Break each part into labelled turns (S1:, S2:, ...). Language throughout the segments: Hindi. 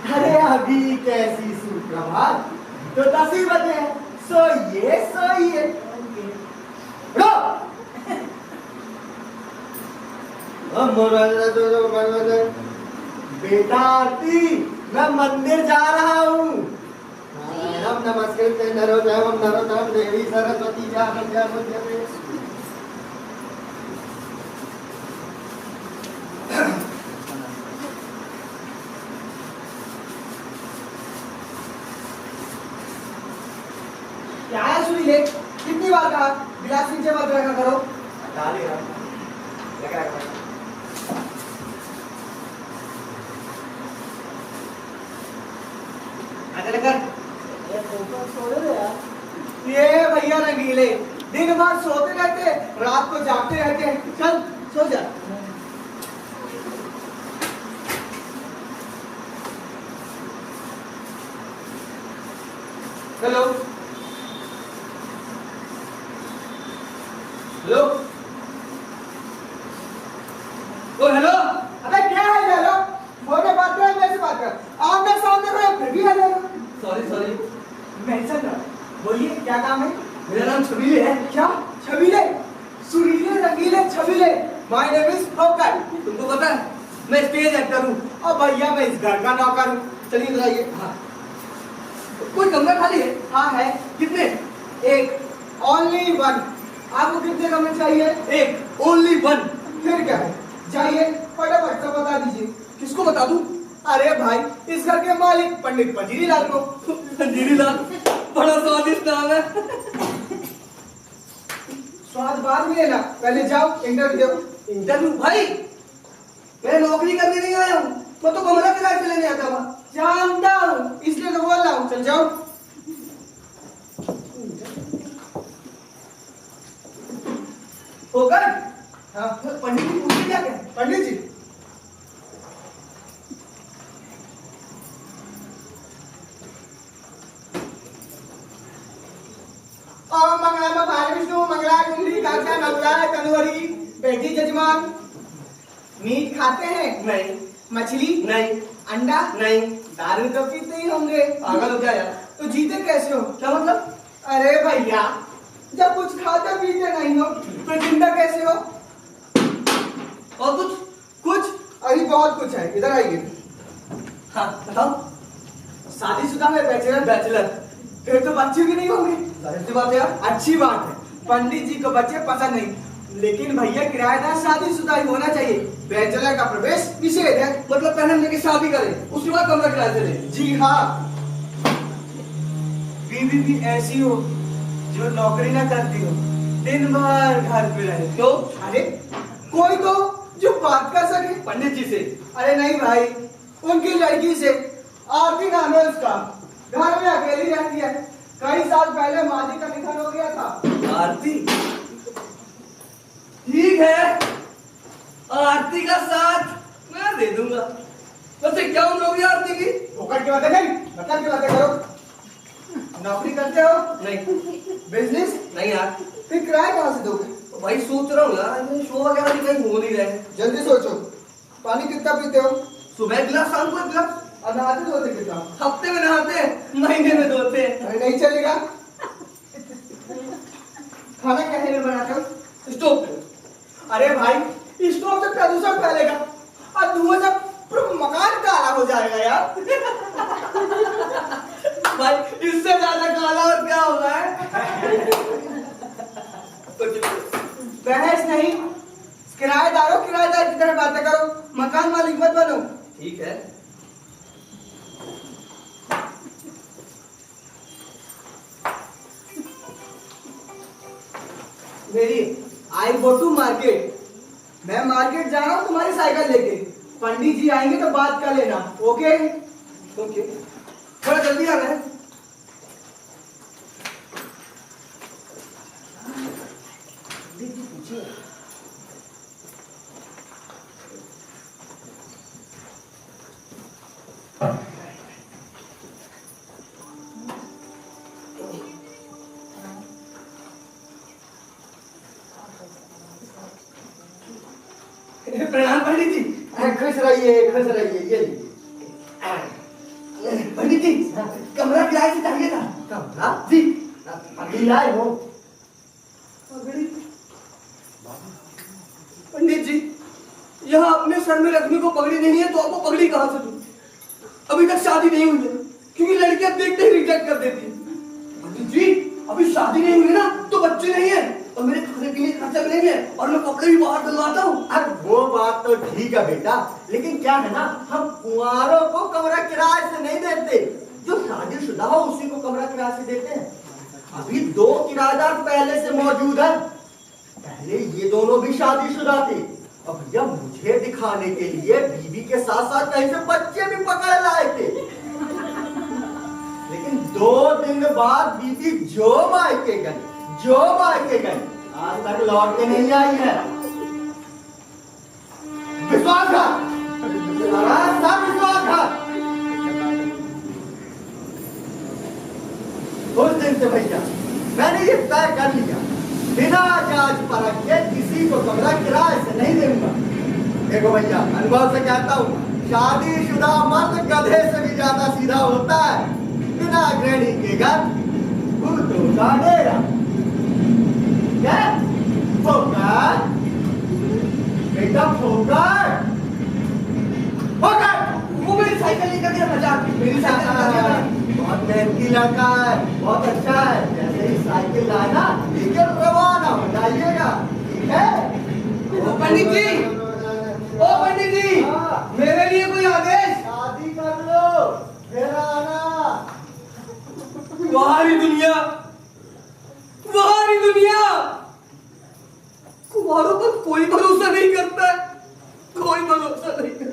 S1: अरे अभी कैसी सुप्रभात, तो 10 ही बजे हैं। सोइए बेटा आरती, मैं मंदिर जा रहा हूँ। नमस्कृत्य नरोत्तमं देवी सरस्वती क्या है सुनी ले? कितनी बार कहा गिलास नीचे मत रखा करो। हटा ले यार, लग रहा है। आजा कर। ये भैया रंगीले दिन भर सोते रहते, रात को जागते रहते। चल सो जा। हेलो हेलो ओ हेलो, अबे क्या है हेलो? फोन पे बात कर, मेरे से बात कर। आमने सामने रहो फिर भी हेलो। सॉरी मेंशन कर। बोलिए क्या काम है? मेरा नाम छबीले है। क्या छबीले? सुरीले रंगीले छबीले। माय नेम इज फोकट। तुमको पता है मैं स्टेज एक्टर हूँ और भैया मैं इस घर का नौकर हूँ। चलिए इधर आइए। हाँ कोई कमरा खाली है? हाँ है। कितने? एक, ओनली वन। आपको कितने कमरे चाहिए? एक, ओनली वन। फिर क्या है, जाइए फटाफट से बता दीजिए। किसको बता दूं? अरे भाई इस घर के मालिक पंडित पंजीरी लाल को। पंजीरी लाल बड़ा स्वादिष्ट नाम है। स्वाद बाद में लेना, पहले जाओ इंटरव्यू। इंटरव्यू? भाई मैं नौकरी करने नहीं आया हूँ, मैं तो कमरा किराए से लेने आता हूँ। जानता हूँ इसलिए तो बोल रहा हूँ। चल जाओ। होगा? हाँ पंडित जी पूछिए क्या? पंडित जी नमः भानु विष्णु मंगलाय कुंडली काक्षा मंगलाय तनुहरी। बेटी जजमान, मीट खाते हैं?
S2: नहीं।
S1: मछली?
S2: नहीं।
S1: अंडा?
S2: नहीं।
S1: दारू तो पीते ही होंगे।
S2: पागल हो क्या यार?
S1: तो जीते कैसे हो?
S2: क्या मतलब?
S1: अरे भैया, जब कुछ खाते पीते नहीं हो तो जिंदा कैसे हो?
S2: और कुछ?
S1: कुछ? अभी बहुत कुछ है, इधर आइए।
S2: हाँ बताओ।
S1: शादीशुदा है? बैचलर?
S2: बैचलर।
S1: फिर तो बच्चे भी नहीं होंगे।
S2: जाहिर सी बात है यार।
S1: अच्छी बात है, पंडित जी को बच्चे पसंद नहीं, लेकिन भैया किराएदार शादीशुदा ही होना चाहिए। बैचलर का प्रवेश निषेध है।
S2: मतलब पहले हम लेके शादी करें, उसके बाद कमरा किराए से लें।
S1: जी हाँ। बीवी भी ऐसी हो जो नौकरी ना करती हो, दिन भर घर पे रहे।
S2: क्यों?
S1: अरे कोई तो जो बात कर सके।
S2: पंडित जी से?
S1: अरे नहीं भाई, उनकी लड़की से। आरती नाम है उसका, घर में अकेली रहती है। कई साल पहले माँ जी का निधन हो गया था।
S2: आरती? ठीक है, आरती का साथ मैं दे दूंगा। वैसे क्या उम्र होगी आरती की?
S1: फोकट की बातें नहीं, मतलब की बातें करो। नौकरी करते हो?
S2: नहीं।
S1: बिजनेस?
S2: नहीं यार।
S1: फिर किराया कहाँ से दोगे?
S2: तो भाई सोच रहा हूँ यार, शो वगैरह भी कहीं हो नहीं रहे।
S1: जल्दी सोचो। पानी कितना पीते हो?
S2: सुबह एक गिलास, शाम को एक गिलास।
S1: और नहाते धोते कितना?
S2: हफ्ते में नहाते हैं, महीने में धोते हैं।
S1: अरे नहीं चलेगा। खाना क्या है बनाते हो?
S2: स्टोव पे।
S1: अरे भाई, स्टोव से प्रदूषण फैलेगा और धुआं से पूरा मकान काला हो जाएगा यार।
S2: भाई इससे ज्यादा काला और क्या होगा है?
S1: बहस नहीं, किराएदारों किराएदार की तरह बातें करो, मकान मालिक मत बनो।
S2: ठीक है।
S1: मेरी आई गो टू मार्केट, मैं मार्केट जा रहा हूँ तुम्हारी साइकिल लेके। पंडित जी आएंगे तो बात कर लेना। ओके?
S2: ओके, थोड़ा जल्दी आना है। प्रणाम पंडित जी।
S1: खुश रहिए, खुश रहिए। ये लीजिए।
S2: पंडित जी, कमरा किराए से चाहिए था।
S1: कमरा?
S2: जी।
S1: अभी लाए हो?
S2: पंडित जी, यहाँ अपने सर में रखने को पगड़ी नहीं है तो आपको पगड़ी कहाँ से दूं? अभी तक शादी नहीं हुई है, क्योंकि लड़कियां देखते ही रिजेक्ट कर देती है। पंडित जी, अभी शादी नहीं हुई ना तो बच्चे नहीं है और मेरे खाने पीने का खर्चा भी नहीं है और मैं कपड़े भी बाहर दिलवाता हूँ।
S3: अरे वो बात तो ठीक है बेटा, लेकिन क्या है ना, हम कुंवारों को कमरा किराए से नहीं देते, जो शादीशुदा हो उसी को कमरा किराए से देते हैं। अभी 2 किराएदार पहले से मौजूद है। पहले ये दोनों भी शादीशुदा थे, अब भैया मुझे दिखाने के लिए बीवी के साथ साथ कहीं से बच्चे भी पकड़ लाए थे। लेकिन 2 दिन बाद बीवी जो मायके गई आज तक लौट के नहीं आई है। विश्वासघात, सब विश्वासघात। उस दिन से भैया मैंने ये तय कर लिया, बिना जांच परख के किसी को कमरा किराए से नहीं दूंगा। देखो भैया, अनुभव से कहता हूँ, शादीशुदा मर्द गधे से भी ज्यादा सीधा होता है। बिना गृहिणी के घर भूतों का डेरा। क्या? फोकर बेटा, फोकर फोकर।
S2: वो मेरी साइकिल लेकर के मजाक, मेरी साइकिल
S3: बहुत मेहनती लड़का है, बहुत अच्छा है। जैसे ही साइकिल लाए ना, लेकर रवाना हो जाइएगा, ठीक है?
S2: पंडित जी, ओ पंडित जी, मेरे लिए कोई आदेश?
S3: शादी कर लो, फिर आना।
S2: बाहरी दुनिया, बाहरी दुनिया, कुंवारों पर कोई भरोसा नहीं करता है, कोई भरोसा नहीं करता।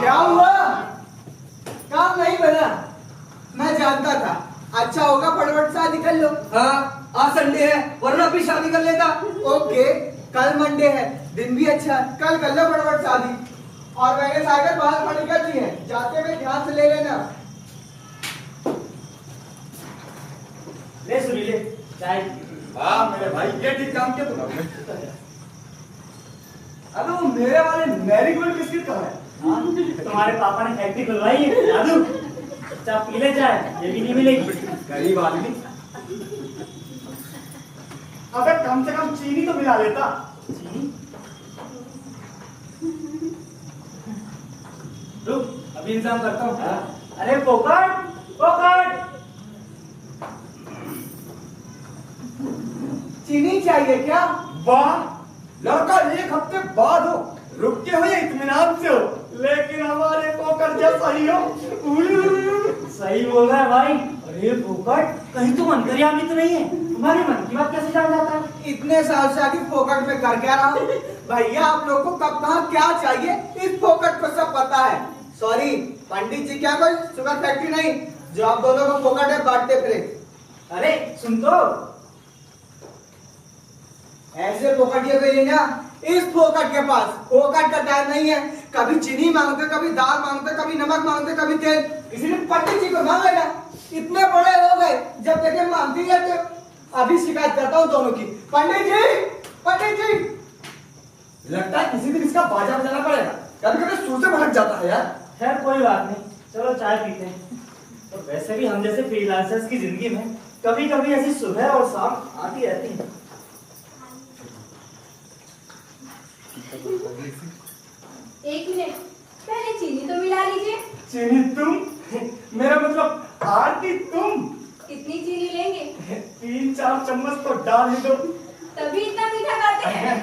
S1: क्या हुआ? काम नहीं बना? जानता था। अच्छा होगा फटाफट शादी कर लो।
S2: हाँ, आज संडे है, वरना अभी शादी कर लेता।
S1: ओके, कल मंडे है, दिन भी अच्छा है, कल कर लो फटाफट शादी। और मैंने साइकिल बाहर खड़ी कर दी है, जाते हुए ध्यान से ले लेना।
S4: ले सुनीले चाय।
S3: हाँ मेरे भाई, ये ठीक काम किया तूने।
S2: अबे वो मेरे वाले मैरीगोल्ड बिस्किट कहाँ है?
S4: हाँ, तुम्हारे पापा ने फैक्ट्री खुलवाई है दादू। चाय पी ले, चाय ये भी नहीं मिलेगी।
S3: गरीब आदमी। अबे कम से कम चीनी तो मिला लेता।
S4: चीनी? रुक, अभी इंतजाम करता हूँ। अरे पोकट पोकट।
S1: चीनी चाहिए क्या?
S3: वाह, लड़का एक हफ्ते बाद हो, रुके हो या इत्मीनान से हो, लेकिन हमारे पोकर जैसा ही हो।
S4: सही बोल रहा है भाई। अरे पोकट, कहीं तुम अंतर्यामी तो नहीं है? तुम्हारे मन की बात कैसे जान जाता है?
S1: इतने साल से आखिर फोकट में कर क्या रहा हूँ? भैया आप लोग को कब कहाँ क्या चाहिए इस फोकट को सब पता है। सॉरी पंडित जी, क्या कोई शुगर फैक्ट्री नहीं जो आप दोनों को फोकट में बांटते फिरे।
S4: अरे सुन तो।
S1: ऐसे फोकटिए को लेना, इस फोकट के पास फोकट का टाइम नहीं है। कभी चीनी मांगते, कभी दाल मांगते, कभी नमक मांगते, कभी तेल। इसीलिए पंडित जी को मांग लेना। इतने बड़े हो गए, जब देखे मांगते ही रहते हो। अभी शिकायत करता हूँ दोनों की। पंडित जी, पंडित जी।
S2: लगता है किसी दिन इसका बाजा बजाना पड़ेगा, कभी कभी सूर से भटक जाता है यार।
S4: खैर कोई बात नहीं, चलो चाय पीते हैं। तो वैसे भी हम जैसे फ्रीलांसर्स की जिंदगी में कभी कभी ऐसी सुबह और शाम आती रहती है।
S5: एक मिनट, पहले चीनी तो मिला लीजिए।
S3: चीनी तुम? मेरा मतलब आरती तुम?
S5: कितनी चीनी लेंगे?
S3: 3-4 चम्मच तो डाल ही दो।
S5: तभी इतना मीठा खाते हैं।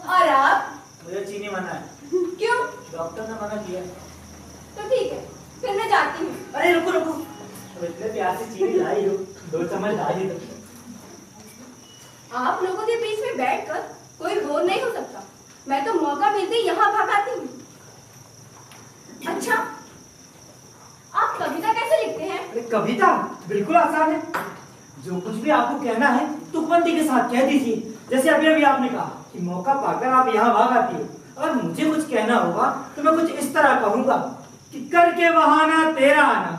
S5: और आप?
S4: मुझे चीनी मना है।
S5: क्यों?
S4: डॉक्टर ने मना किया।
S5: तो ठीक है, फिर मैं जाती हूँ।
S4: अरे रुको रुको, अब इतने प्यार से चीनी लाई हो, 2 चम्मच डाल ही दो।
S5: आप लोगों के बीच में बैठकर कोई बोर नहीं हो सकता। मैं तो मौका मिलते ही यहाँ भाग आती हूँ। अच्छा, आप कविता कैसे लिखते हैं?
S4: अरे कविता बिल्कुल आसान है। जो कुछ भी आपको कहना है तुकबंदी के साथ कह दीजिए। जैसे अभी अभी आपने कहा कि मौका पाकर आप यहाँ भाग आती हो, और मुझे कुछ कहना होगा तो मैं कुछ इस तरह कहूंगा कि करके बहाना तेरा आना,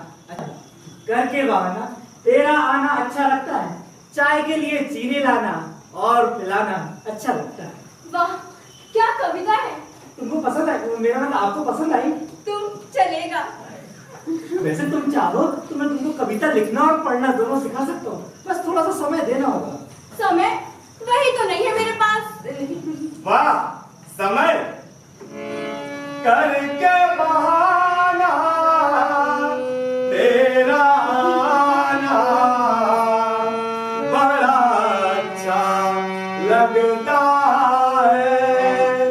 S4: करके बहाना तेरा आना अच्छा लगता है, चाय के लिए चीनी लाना और पिलाना अच्छा लगता है।
S5: वाह, क्या कविता है।
S4: तुमको पसंद है? मेरा मतलब आपको पसंद आई?
S5: तुम चलेगा।
S4: वैसे तुम चाहो तो मैं तुमको कविता लिखना और पढ़ना दोनों सिखा सकता हूँ, बस थोड़ा सा समय देना होगा।
S5: समय वही तो नहीं है मेरे पास।
S3: वाह, समय करके बहाना तेरा आना बड़ा अच्छा लगता है,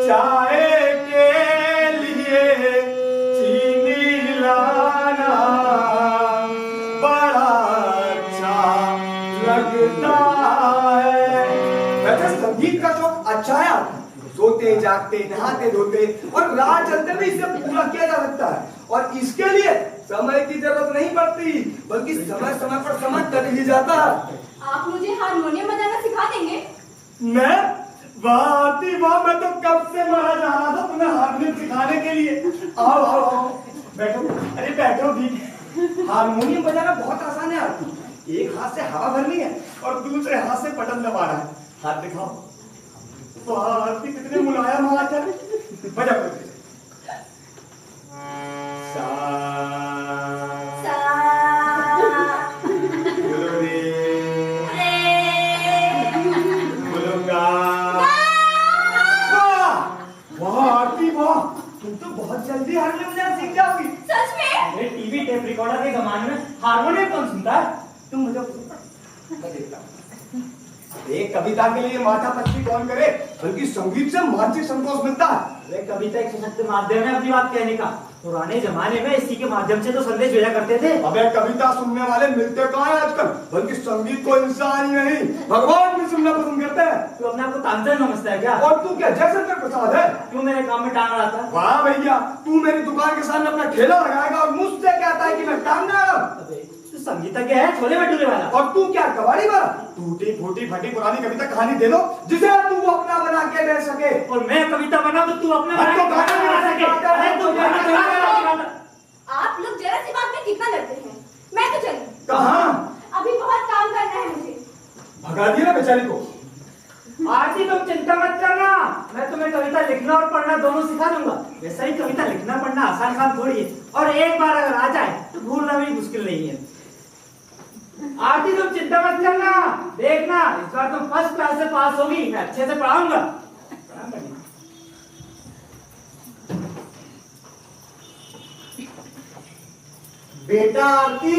S3: चाय के लिए चीनी लाना बड़ा अच्छा लगता है। वैसे संगीत का शौक अच्छा है आपको? सोते जागते नहाते धोते और रात चलते भी इसे पूरा किया जा सकता है, और इसके लिए समय की जरूरत नहीं पड़ती, बल्कि समय समय पर समझ कर ही जाता है।
S5: आप मुझे हारमोनियम बजाना सिखा देंगे?
S3: मैं? वाह, मैं तो कब से मरा जा रहा था तुम्हें हारमोनियम सिखाने के लिए। आओ आओ आओ, बैठो। अरे बैठो भी। हारमोनियम बजाना बहुत आसान है आपको। एक हाथ से हवा भरनी है और दूसरे हाथ से बटन दबाना है। हाथ दिखाओ। वाह, कितने मुलायम हाथ है। बजा बजा। सा
S5: सा
S3: बोलो रे, बोलो गा। वाह आरती, वाह, तुम तो बहुत जल्दी हारमोनियम बजाना सीख जाओगी।
S5: सच में?
S4: अरे टीवी टेप रिकॉर्डर के जमाने में हारमोनियम कौन सुनता है? तुम मुझे
S3: मैं देखता हूँ। एक कविता के लिए माथा पच्ची कौन करे, बल्कि संगीत से मानसिक संतोष मिलता है।
S4: अरे कविता एक सशक्त माध्यम है अपनी बात कहने का। पुराने जमाने में इसी के माध्यम से तो संदेश भेजा करते थे।
S3: अबे कविता सुनने वाले मिलते कहाँ हैं आजकल, बल्कि संगीत को इंसान ही नहीं भगवान भी सुनना पसंद करते हैं।
S4: तू अपने आप को तानसेन समझता है क्या?
S3: और तू क्या जयशंकर प्रसाद है?
S4: क्यों मेरे काम में टांग रहा था?
S3: वाह भैया, तू मेरी दुकान के सामने अपना ठेला लगाएगा और मुझसे कहता है कि मैं टांग रहा हूं।
S4: अबे संगीतज्ञ है, छोले भटूरे वाला।
S2: और तू क्या कबाड़ी वाला? टूटी फूटी फटी पुरानी कविता कहानी दे दो जिसे तू अपना बना के दे सके।
S4: और मैं कविता बना तो तू अपना
S2: अरे तो गाना
S4: बना सके। अरे तू गाना
S5: आप लोग जरा सी बात में कितना लड़ते हैं। मैं तो चलूं।
S2: कहाँ?
S5: अभी बहुत काम करना है मुझे।
S2: भगा दिया ना बेचारी को।
S4: आरती तुम चिंता मत करना, मैं तुम्हें कविता लिखना और पढ़ना दोनों सिखा दूंगा। वैसे ही कविता लिखना पढ़ना आसान काम थोड़ी है, और एक बार अगर आ जाए तो भूलना भी मुश्किल नहीं है। आरती तुम चिंता मत करना, देखना इस बार तुम फर्स्ट क्लास से पास होगी, मैं अच्छे से पढ़ाऊंगा।
S3: बेटा आरती,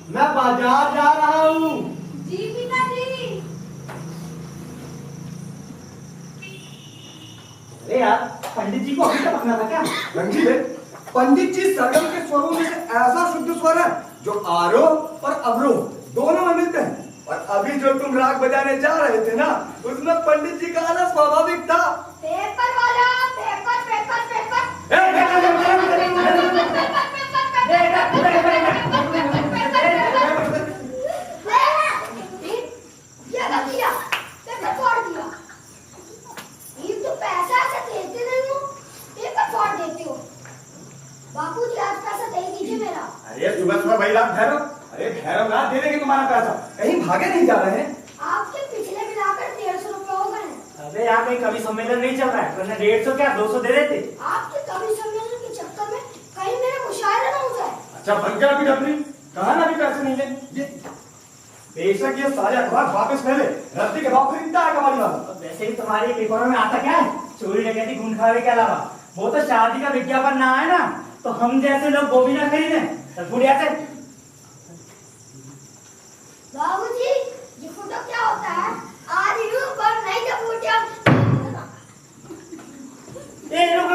S3: मैं बाजार जा रहा हूँ।
S5: जी पिताजी।
S4: अरे यार, पंडित जी को अभी तक पकना था क्या?
S2: रंजीत है, पंडित जी सरगम के स्वरों में से ऐसा शुद्ध स्वर है जो आरोह और अवरोह दोनों में मिलते हैं। और अभी जो तुम राग बजाने जा रहे थे ना, उसमें पंडित जी का आना स्वाभाविक था।
S5: पेपर वाला, पेपर पेपर पेपर। क्या कर दिया? पेपर फोड़ दिया। ये तो पैसा ऐसे देते नहीं हो, पेपर फोड़ देते हो। बापूजी आज पैसा दे दीजिए मेरा।
S2: अरे सुबह सुबह भाई रात भैरव, अरे भैरव रात दे देंगे तुम्हारा पैसा। कहीं भागे नहीं जा रहे हैं?
S5: आपके पिछले मिलाकर 150 रुपए हो गए।
S4: अबे यहाँ कहीं कवि सम्मेलन नहीं चल रहा है, वरना 150 क्या 200 दे देते।
S5: आपके कवि सम्मेलन के चक्कर में कहीं मेरा मुशायरा ना हो जाए।
S2: अच्छा बनकर अभी डबली कहा ना अभी पैसे नहीं है। ये बेशक ये सारे अखबार वापस ले ले, रद्दी के भाव खरीदता है कमाली वाला।
S4: वैसे ही तुम्हारे पेपरों में आता क्या है? चोरी डकैती खूंखारी के अलावा वो तो शादी का विज्ञापन ना आए ना तो हम जैसे लोग वो भी ना खरीदे। बुढ़िया से
S5: बाबूजी, ये फोटो क्या होता है? आज ही पर नहीं जब फोटो।
S4: ए लोग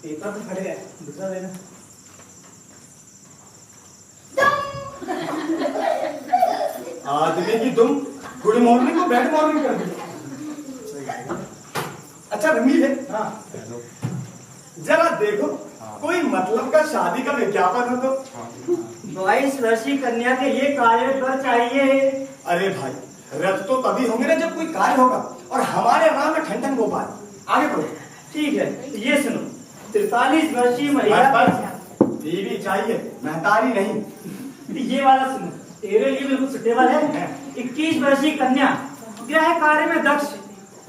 S4: पेपर तो फट गया, दूसरा देना।
S2: आदमी की तुम गुड मॉर्निंग को बैड मॉर्निंग कर दी। अच्छा रंगील है,
S4: हाँ
S2: जरा देखो कोई मतलब का शादी का विज्ञापन हो तो।
S4: 22 वर्षीय कन्या के लिए कार्य पर चाहिए।
S2: अरे भाई रथ तो तभी होंगे ना जब कोई कार्य होगा, और हमारे नाम में ठंडन गोपाल। आगे बढ़ो।
S4: ठीक है, ये सुनो, 43 वर्षीय महिला।
S2: बीवी चाहिए, महतारी नहीं।
S4: ये वाला सुनो, तेरे लिए बिल्कुल सुटेबल है। 21 वर्षीय कन्या, गृह कार्य में दक्ष,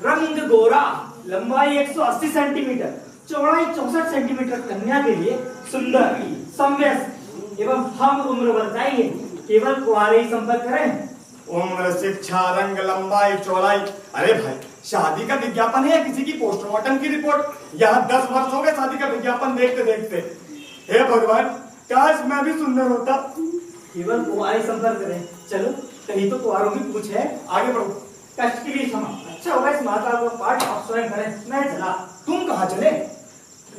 S4: रंग गोरा, लंबाई 180 सेंटीमीटर, चौड़ाई 64 सेंटीमीटर कन्या के लिए सुंदर, समवयस्क एवं हम उम्र वर्ग चाहिए। केवल कुंवारे ही संपर्क करें।
S2: उम्र, शिक्षा, रंग, लंबाई, चौड़ाई। अरे भाई शादी का विज्ञापन है या किसी की पोस्टमार्टम की रिपोर्ट? यहाँ 10 वर्ष हो गए शादी का विज्ञापन देखते देखते। हे भगवान, काश मैं भी सुंदर होता।
S4: केवल कुंवारे संपर्क करें। चलो, कहीं तो कुंवारों की पूछ है।
S2: आगे बढ़ो।
S4: कष्ट के लिए क्षमा। अच्छा होगा इस माता को पाठ आप स्वयं करें। मैं चला।
S2: तुम कहाँ चले?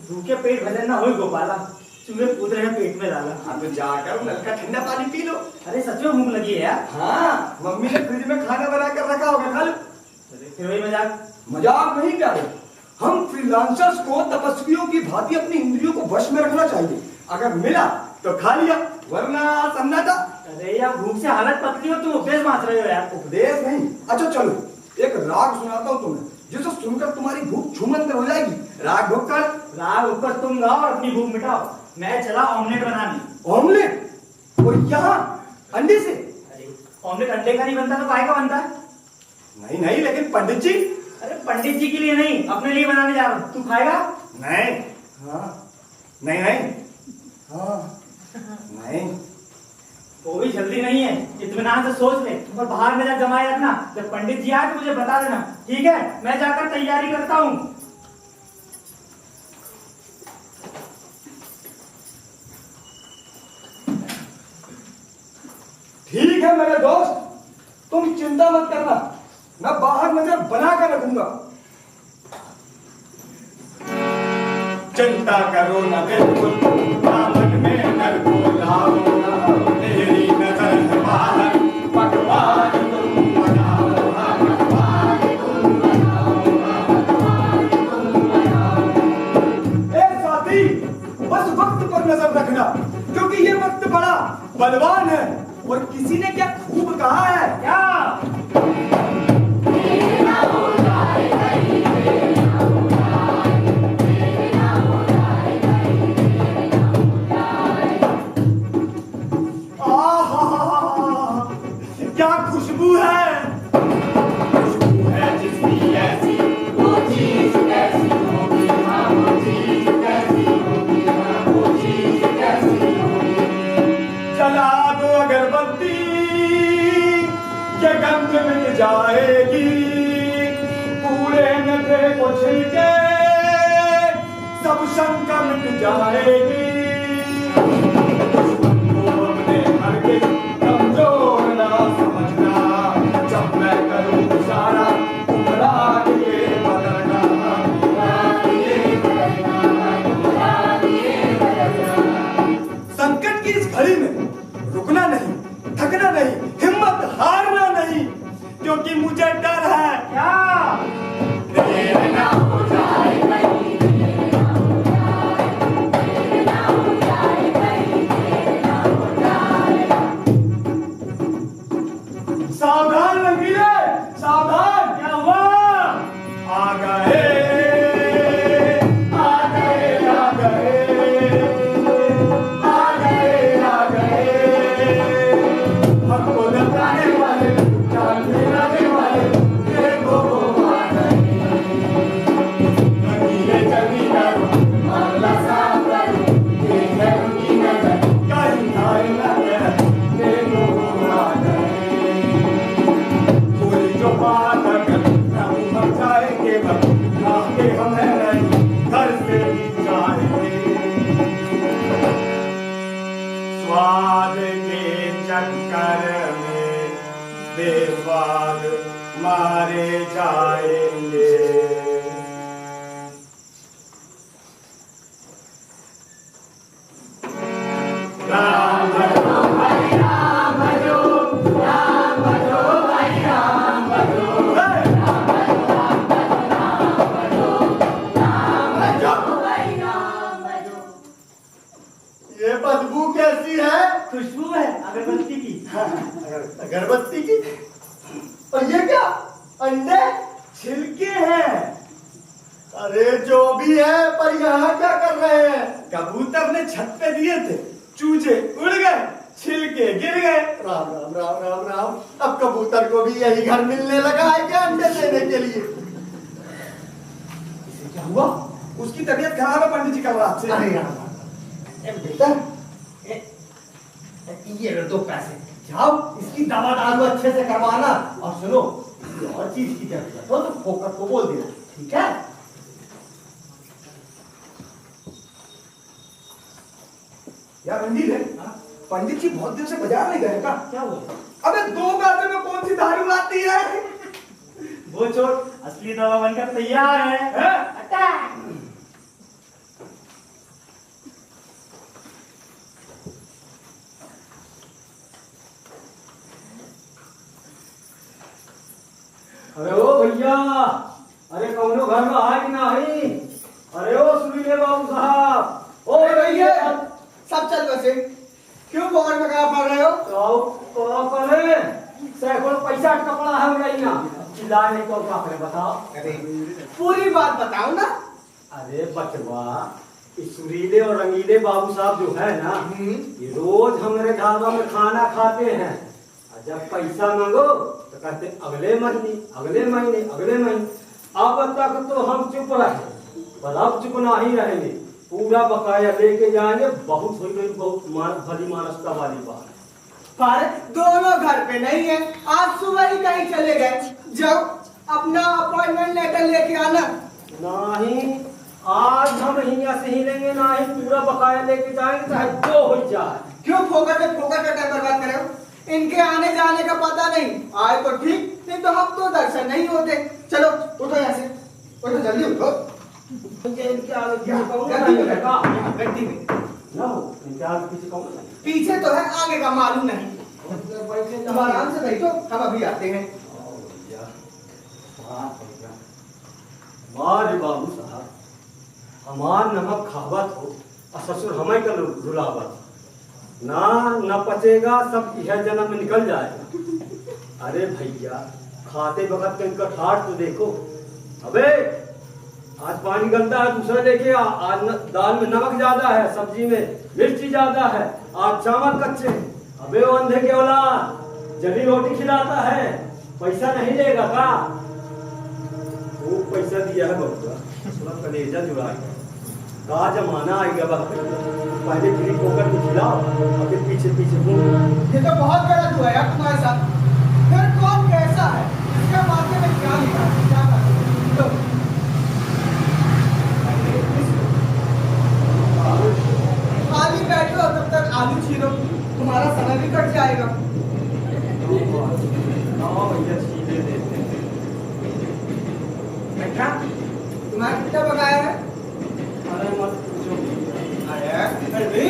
S4: भूखे पेट भजन ना हो गोपाला, चूहे कूद रहे हैं पेट में डाला।
S2: हाँ तो जाकर नल का ठंडा पानी पी लो।
S4: अरे सच में भूख लगी है यार।
S2: हाँ, मम्मी ने फ्रिज में खाना बना कर रखा होगा, खा लो।
S4: फिर वही मजाक।
S2: मजाक नहीं प्यारे, हम फ्रीलांसर्स को तपस्वियों की भांति अपनी इंद्रियों को वश में रखना चाहिए। अगर मिला तो खा लिया, वरना सन्नाटा।
S4: अरे यार भूख से हालत पतली हो, तुम उपदेश मांग रहे हो यार।
S2: उपदेश नहीं। अच्छा चलो, एक राग सुनाता हूँ तुम्हें, जिसे सुनकर तुम्हारी भूख छूमंतर हो जाएगी। राग ढोकर।
S4: राग ऊपर तुम गाओ और अपनी भूख मिटाओ। मैं चला ऑमलेट बनाने।
S2: ऑमलेट? और यहाँ अंडे से?
S4: अरे ऑमलेट अंडे का नहीं बनता तो काय का बनता है?
S2: नहीं नहीं, लेकिन पंडित जी।
S4: अरे पंडित जी के लिए नहीं, अपने लिए बनाने जा रहा हूँ। तू खाएगा?
S2: नहीं। हाँ नहीं नहीं। हाँ नहीं।
S4: वो भी जल्दी नहीं है, इत्मीनान से सोच ले और बाहर में जा जमाए रखना। जब पंडित जी आए तो मुझे बता देना, ठीक है? मैं जाकर तैयारी करता हूँ।
S2: ठीक है मेरे दोस्त, तुम चिंता मत करना, मैं बाहर नजर बना कर रखूंगा। चिंता करो न बिल्कुल, दामन में नर को लाओ, तेरी नजर है बाहर, पकवान तुम बनाओ, पकवान तुम बनाओ, पकवान तुम बनाओ। ए साथी, बस वक्त पर नजर रखना, क्योंकि ये वक्त वक्त बड़ा बलवान है। और किसी ने क्या खूब कहा है क्या? क्या खुशबू है, खुशबू है जिसकी ऐसी वो चीज कैसी होगी, हाँ वो चीज कैसी होगी, हाँ वो चीज कैसी होगी। जला दो अगरबत्ती ये गंध मिट जाएगी, पूरे में देखो छिलके सब शंका मिट जाएगी। अपने घर के कमजोर ना समझना, जब मैं करूं इशारा उमड़ा के बदलना, संकट की इस घड़ी में रुकना नहीं, थकना नहीं, हिम्मत हारना नहीं, क्योंकि मुझे डर है क्या देर ना हो जाए कहीं, सावधान रंगीले, सावधान। क्या हुआ? आ गए आ गए आ गए आ गए आ गए, हमको लगाने वाले जान दिलाने वाले देखो वो आ गए। रंगीले जल्दी करो मामला साफ करो, ये है उनकी नजर कहीं आए ना देखो वो आ गए। जो बात अगर हम जाएंगे आगे हम है नहीं घर से भी जाएंगे। स्वाद के चक्कर में बेस्वाद मारे जाएंगे। राम भजो भाई राम भजो, राम भजो भाई राम भजो,
S3: ये बदबू कैसी है?
S4: खुशबू है अगरबत्ती की।
S3: अगरबत्ती की। और ये क्या? अंडे?
S2: छिलके हैं।
S3: अरे जो भी है, पर यहाँ क्या कर रहे हैं?
S2: कबूतर ने छत पे दिए थे, चूजे उड़ गए, छिलके गिर गए।
S3: राम राम राम राम राम। अब कबूतर को भी यही घर मिलने लगा है क्या अंडे देने के लिए?
S2: इसे क्या हुआ? उसकी तबीयत खराब है पंडित जी कल रात से।
S3: अरे यार बेटा, ये लो दो पैसे, जाओ इसकी दवा दारू अच्छे से करवाना। और सुनो, और चीज की जरूरत हो तो फोकट को बोल देना, ठीक है?
S2: यार रंजीत है, पंडित जी बहुत दिन से बाजार नहीं गए का?
S4: क्या हुआ?
S2: अबे 2 पैसे में कौन सी दारू आती है?
S4: वो चोट असली दवा बनकर तैयार है। अटैक।
S6: अरे ओ भैया, अरे कौनो घर में है कि नहीं? अरे ओ सुनीले बाबू साहब, ओ
S1: भैया सब चल बसे, क्यों पकड़ में कहा पड़ रहे हो?
S6: तो करे सैकड़ों पैसा कपड़ा है मेरा यहाँ, चिल्ला नहीं तो क्या करे बताओ?
S1: अरे पूरी बात बताओ ना।
S6: अरे बचवा, इस सुरीले और रंगीले बाबू साहब जो है ना, ये रोज हमारे ढाबा में खाना खाते हैं। और जब पैसा मांगो तो कहते अगले महीने अगले महीने अगले महीने। अब तक तो हम चुप रहे, पर अब चुप नहीं रहेंगे, पूरा बकाया लेके जाएंगे। बहुत हुई गई, बहुत भली मानसता वाली बात।
S1: पर दोनों घर पे नहीं है, आज सुबह ही कहीं चले गए। जाओ अपना अपॉइंटमेंट लेटर लेके आना।
S6: नहीं, आज हम यहाँ से ही लेंगे, ना ही पूरा बकाया लेके जाएंगे, चाहे जो हो जाए।
S1: क्यों फोकट का टाइम बर्बाद करे हो? इनके आने जाने का पता नहीं, आए तो ठीक, नहीं तो हम तो दर्शन नहीं होते। चलो उठो यहाँ से, उठो जल्दी उठो।
S6: इनके आगे किसी को
S1: गड्डी में
S6: नहीं
S1: बैठा,
S6: है।
S1: गड्डी में
S6: ना हो, इनके आगे किसी को नहीं।
S1: पीछे तो है, आगे का मालूम नहीं। तुम आराम से बैठो, हम अभी आते हैं।
S6: हमारे बाबू साहब, हमार नमक खावत हो और ससुर हमें कर रुलावत। ना पचेगा, सब यह जन्म में निकल जाएगा। अरे भैया खाते वक्त इनका ठाट तो देखो। अबे आज पानी गंदा है, दूसरा लेके आज दाल में नमक ज्यादा है, सब्जी में मिर्ची ज्यादा है, आज चावल कच्चे। अबे वो अंधे के औलाद जली रोटी खिलाता है, पैसा नहीं लेगा का? वो पैसा दिया है बबुआ, थोड़ा कलेजा जुड़ाएगा। का जमाना आएगा वक्त, पहले फ्री होकर के खिलाओ, अभी पीछे पीछे घूमो।
S1: ये तो बहुत गलत हुआ यार तुम्हारे साथ। फिर कौन कैसा है, इसके माथे में क्या लिखा है, क्या बात है? लो। खाली बैठो तब तक आलू छीलो, तुम्हारा समय भी कट जाएगा।
S6: भैया छीले देते हैं।
S1: बेटा तुम्हारा कितना बकाया है?
S6: अरे मत पूछो,
S1: अरे फिर भी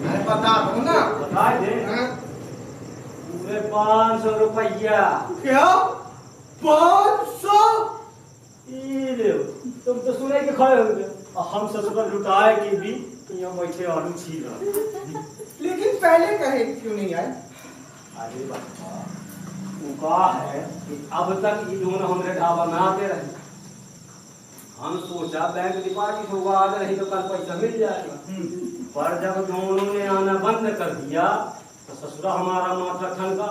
S1: अरे बता दो ना।
S6: बता दे।
S1: हाँ?
S6: पूरे 500 रुपया।
S1: क्या 500?
S6: ये लो, तुम तो सुने के खाए होंगे, और हम ससुर लुटाए की भी यहाँ बैठे आलू छील रहे।
S1: लेकिन पहले कहे क्यों नहीं आए?
S6: अरे बाबा उनका है कि अब तक ये दोनों हमारे ढाबा में आते रहे। हम सोचा बैंक डिपॉजिट होगा, आज नहीं तो कल पैसा मिल जाएगा। पर जब दोनों ने आना बंद कर दिया तो ससुरा हमारा माथा ठनका,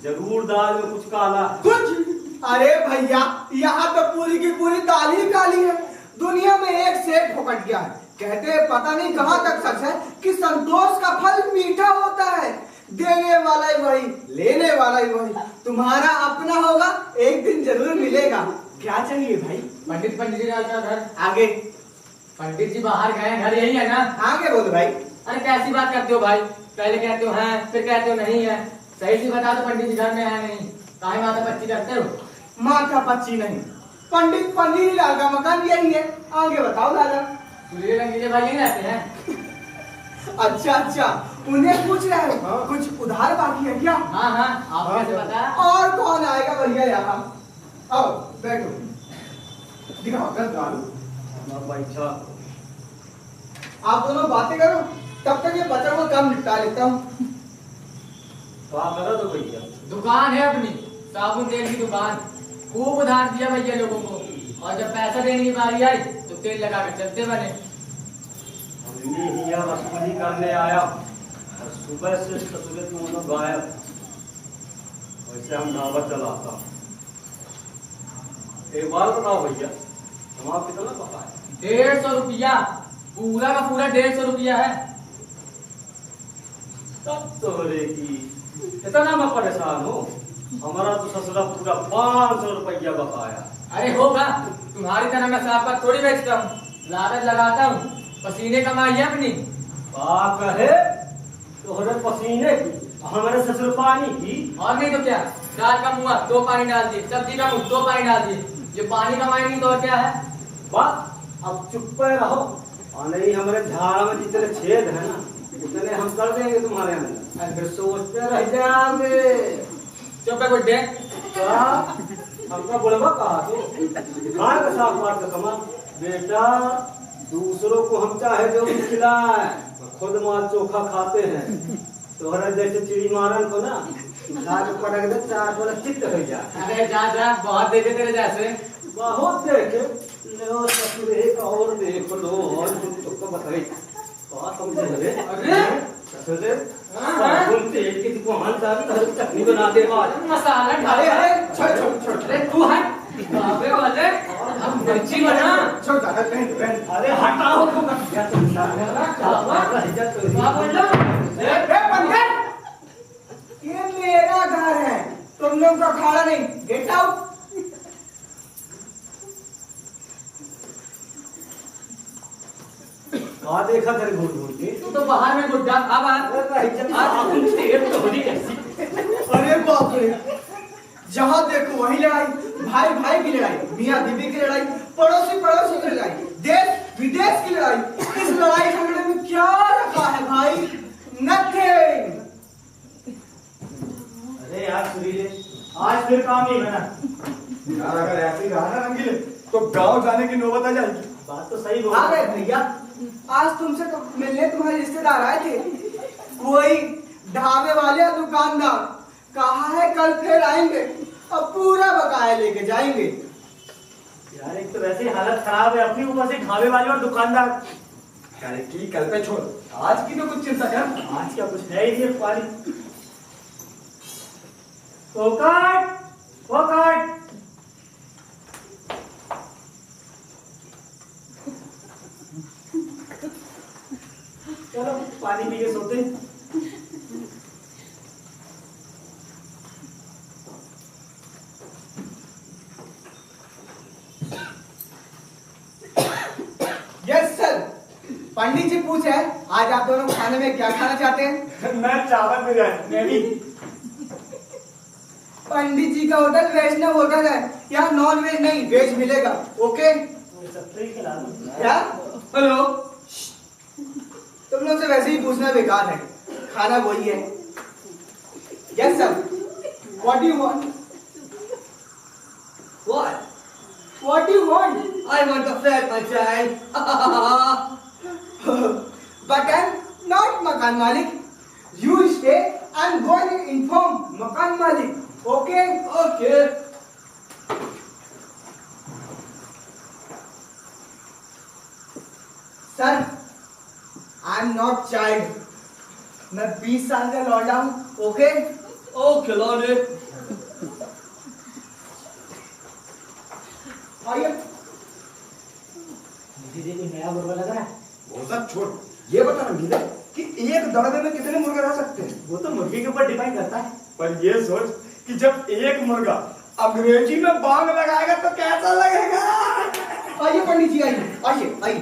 S6: जरूर दाल में कुछ काला है।
S1: कुछ? अरे भैया यहाँ तो पूरी की पूरी दाल ही काली है। दुनिया में एक सेठ फुकट गया है। कहते हैं पता नहीं कहाँ तक सच है कि संतोष का फल मीठा होता है। देने वाला ही वही, लेने वाला ही वही। तुम्हारा अपना होगा, एक दिन जरूर मिलेगा। क्या चाहिए भाई?
S7: पंडित जी का घर
S1: आगे।
S7: पंडित जी बाहर गए, घर यही है ना?
S1: आगे बोलो भाई।
S7: अरे कैसी बात करते हो भाई, पहले कहते हो हैं, फिर कहते हो नहीं है। सही से बता दो पंडित जी घर में है नहीं, काहे माथा पच्ची करते हो?
S1: माथा पच्ची नहीं, पंडित पंडित लाल का मकान यही है। आगे बताओ दादा।
S7: सुरीले रंगीले भाई यही रहते हैं?
S1: अच्छा अच्छा, उन्हें पूछ रहे हो?
S6: हाँ।
S1: कुछ उधार बाकी है क्या?
S7: हाँ हाँ, आप कैसे पता?
S1: और कौन आएगा भैया यहाँ? आओ बैठो, दिखाओ गंद आलू।
S6: बैठा
S1: आप दोनों बातें करो, तब तक ये बचा हुआ काम निपटा लेता हूँ।
S6: तो आप करो तो भैया।
S7: दुकान है अपनी, साबुन तेल की दुकान। खूब उधार दिया भैया लोगों को, और जब पैसा देने की बारी आई तो तेल लगा कर चलते बने।
S6: हमने यहाँ वसूली करने आया और सुबह से ससुर दोनों गायब। वैसे हम ढाबा चलाता। एक बार बताओ भैया, हम आप कितना पकाए?
S7: 150 रुपया, पूरा का पूरा 150 रुपया है।
S6: तब तो रे की इतना मैं परेशान हूँ। हमारा तो ससुरा पूरा 500 रुपया बकाया।
S7: अरे होगा, तुम्हारी तरह मैं साफ बात थोड़ी बेचता हूँ, लागत लगाता हूँ, पसीने कमाई है अपनी।
S6: का कहे तोहरे पसीने की, हमारे ससुर पानी की।
S7: और नहीं तो क्या, दाल का मुँह तो पानी डाल दिए, सब्जी का मुँह तो पानी डाल दिए, ये पानी कमाई नहीं तो और क्या है?
S6: बस अब चुप पे रहो, और नहीं हमारे झाड़ा में जितने छेद है ना उतने हम कर देंगे तुम्हारे अंदर, फिर सोचते रह जाओगे।
S7: चुप है गुड्डे।
S6: क्या हमका बोलबा कहा तो खाए का साफ बात का कमा। बेटा दूसरों को हम चाहे जो भी खिलाए, खुद माल चोखा खाते हैं। तोहरा जैसे चिड़ी मारन को ना पटक दे, चार वाला चित्त हो जाए।
S7: अरे जा जा, बहुत देखे तेरे जैसे।
S6: बहुत देखे लो ससुर, एक और देख लो और तुमको बताई बात समझे रे।
S7: अरे
S6: ससुर साबुन तेल की दुकान सारी चटनी बना दे आज।
S7: मसाला
S1: अरे
S7: डाले।
S1: अरे छोड़ छोड़ छोड़,
S7: अरे तू है बाबे वाले, अब मिर्ची बना।
S1: छोड़ दादा, बहन।
S6: अरे हटाओ तुम क्या तुम
S1: पंडित, ये मेरा घर है, तुम लोग का खाना नहीं। Get out.
S6: कहाँ देखा तेरे घूट घूट के?
S7: तू तो बाहर में गुड्डा, अब
S1: अरे बाप रे, जहाँ देखो वही लड़ाई, भाई भाई की लड़ाई, मियाँ बीबी की लड़ाई, पड़ोसी पड़ोसी की लड़ाई, देश विदेश की लड़ाई। इस लड़ाई झगड़े में क्या रखा है भाई? नथिंग।
S4: अरे यार सुरीले, आज फिर काम नहीं बना।
S3: यार अगर ऐसे ही रहा ना रंगीले तो गांव जाने की नौबत आ जाएगी।
S4: बात तो सही बोल
S1: आ गए भैया, आज तुमसे मिलने तुम्हारे रिश्तेदार रिश्तेदार आए थे, कोई ढाबे वाले या दुकानदार कहा है कल फिर आएंगे और पूरा बकाया लेके जाएंगे।
S4: यार एक तो वैसे ही हालत खराब है अपनी, ऊपर से ढाबे वाले और दुकानदार।
S2: अरे की कल पे छोड़, आज की तो कुछ चिंता कर।
S4: आज क्या कुछ है ही नहीं पानी। फोकट फोकट, चलो पानी पी के सोते।
S1: यस सर, पंडित जी पूछे आज आप दोनों खाने में क्या खाना चाहते हैं?
S4: मैं चावल बिरयानी। मैं भी।
S1: पंडित जी का होटल वैष्णव होटल है, यहाँ नॉन वेज नहीं वेज मिलेगा। ओके क्या? हेलो, तुम लोग से वैसे ही पूछना बेकार है, खाना वही है। Yes sir, what do you want? What do you want?
S2: I want a flat, my child.
S1: But I'm not Makan Malik. You stay and go and inform Makan Malik. Okay?
S2: Okay.
S1: Sir, I'm not child. मैं 20 साल का लौंडा हूँ। Okay?
S2: Okay, Lordy.
S1: आइए।
S4: मुझे देखो नया मुर्गा लग रहा है।
S2: वो सब छोड़, ये बता रंगीला कि एक दड़बे में कितने मुर्गे रह सकते हैं?
S4: वो तो मुर्गे के ऊपर डिपेंड करता है।
S2: पर ये सोच कि जब एक मुर्गा अंग्रेजी में बांग लगाएगा तो कैसा लगेगा?
S1: आइए पंडित जी, आइए आइए आइए।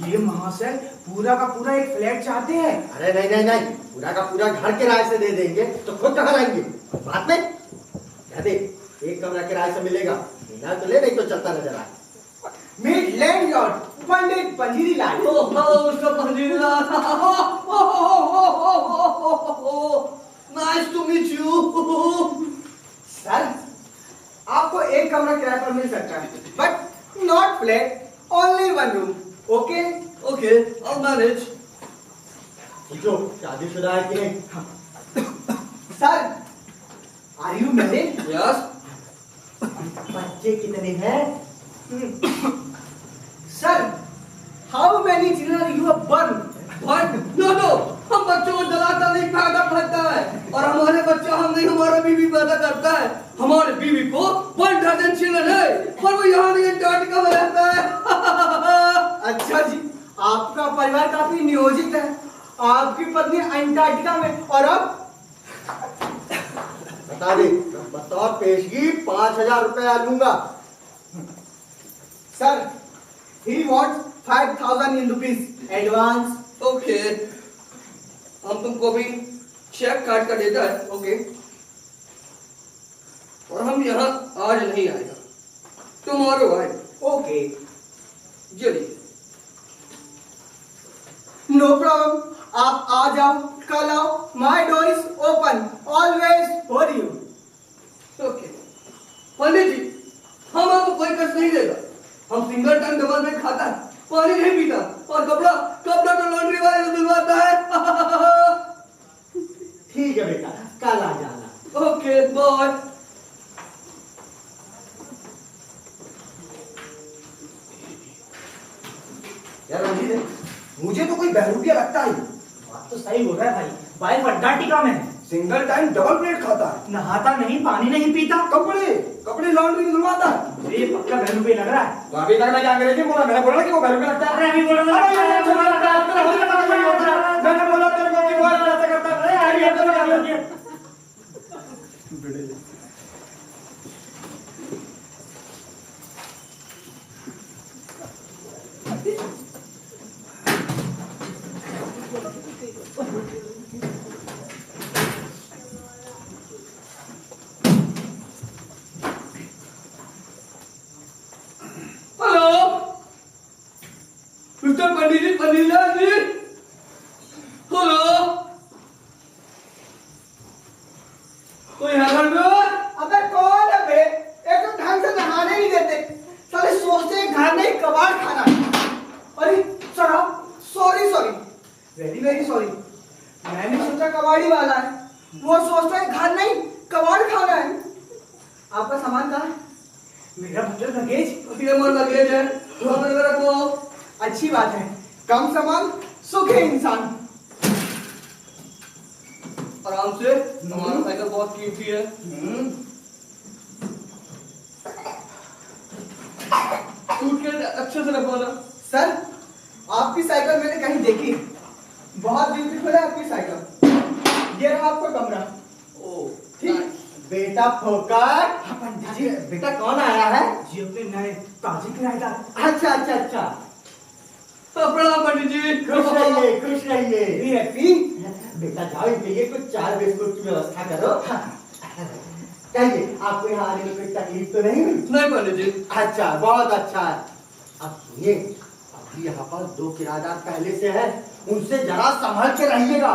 S1: ये महाशय पूरा का पूरा एक फ्लैट चाहते हैं।
S3: अरे नहीं नहीं नहीं, पूरा का पूरा घर किराए से दे देंगे तो खुद कहाँ रहेंगे? बात में क्या देख, एक कमरा किराए से मिलेगा, मिला तो ले, नहीं तो चलता नजर आए।
S1: Meet landlord Pandit Panjiri Lal.
S2: Nice to meet you.
S1: Sir, आपको एक कमरा किराए पर मिल सकता है, but not flat, only one room. Okay?
S2: Okay, I'll manage.
S3: जो शादीशुदा है कि नहीं?
S1: Sir, are you married?
S2: Yes.
S1: बच्चे कितने हैं? Sir, how many children you have burn?
S2: What? No. हम बच्चों को जलाता नहीं, पैदा करता है। और हमारे बच्चा हम नहीं, हमारा बीवी पैदा करता है। हमारे बीवी को 1 डजन चिल्ड्रन है, पर वो यहाँ नहीं, अंटार्कटिका में रहता है।
S1: अच्छा जी, आपका परिवार काफी नियोजित है। आपकी पत्नी अंटार्कटिका में और अब?
S3: बता दे, बतौर पेशगी 5,000 रुपया लूंगा।
S1: Sir, he wants 5,000 in rupees advance.
S2: Okay, हम तुमको भी चेक काट कर देता है। ओके, और हम यहाँ आज नहीं आएगा, टुमारो आए।
S1: ओके,
S2: चलिए।
S1: नो प्रॉब्लम, आप आ जाओ, कल आओ, my door is open always for you.
S2: Okay Pandit ji, हम आपको कोई कष्ट नहीं देगा। हम सिंगल टाइम डबल बेड खाता है, पानी नहीं पीता, और कपड़ा तो लॉन्ड्री वाले से धुलवाता है।
S3: ठीक है बेटा, कल आ जाना।
S2: Okay bye.
S3: यार रंजीत, मुझे तो कोई बहरूपिया लगता है।
S4: बात तो सही हो रहा है भाई, वाइफ अंटार्कटिका में है,
S2: सिंगल टाइम डबल बेड खाता है,
S4: नहाता नहीं, पानी नहीं पीता,
S2: कपड़े लॉन्ड्री में धुलवाता है।
S4: ये पक्का बहन पे लग रहा है।
S3: तो अभी तक मैं क्या अंग्रेजी बोला? मैंने बोला कि वो बहरूपिया लगता है।
S4: अरे अभी बोला
S3: मैंने बोला तेरे को कि वो ऐसा करता है।
S2: हेलो मिस्टर पंडित जी,
S1: वेरी वेरी सॉरी, मैंने सोचा कबाड़ी वाला है, वो सोचता है घर नहीं कबाड़ खाना है। आपका सामान कहाँ है?
S4: मेरा मतलब लगेज।
S2: ये मोर लगेज है, वो मेरे रखो।
S1: अच्छी बात है, कम सामान सुखी इंसान।
S2: आराम से, हमारा साइकिल बहुत कीमती है। सूटकेस अच्छे से रखवाना।
S1: सर, आपकी साइकिल मैंने कहीं देखी है, बहुत ब्यूटीफुल है आपकी साइकिल। ये रहा आपका कमरा।
S2: ओ
S1: ठीक।
S3: बेटा फोकट।
S1: हाँ, पंडित जी।
S3: बेटा कौन आया है?
S4: जी अपने नए ताजे किराएदार।
S3: अच्छा अच्छा अच्छा,
S2: प्रणाम पंडित जी।
S3: खुश रहिए खुश रहिए।
S1: Be happy?
S3: बेटा जाओ, इनके लिए कुछ चाय बिस्कुट की व्यवस्था करो। कहिए, आपको यहाँ आने में कोई तकलीफ तो नहीं हुई?
S2: नहीं पंडित जी।
S3: अच्छा, बहुत अच्छा है। अब सुनिए, अभी यहाँ पर 2 किराएदार पहले से हैं, उनसे जरा संभल के रहिएगा,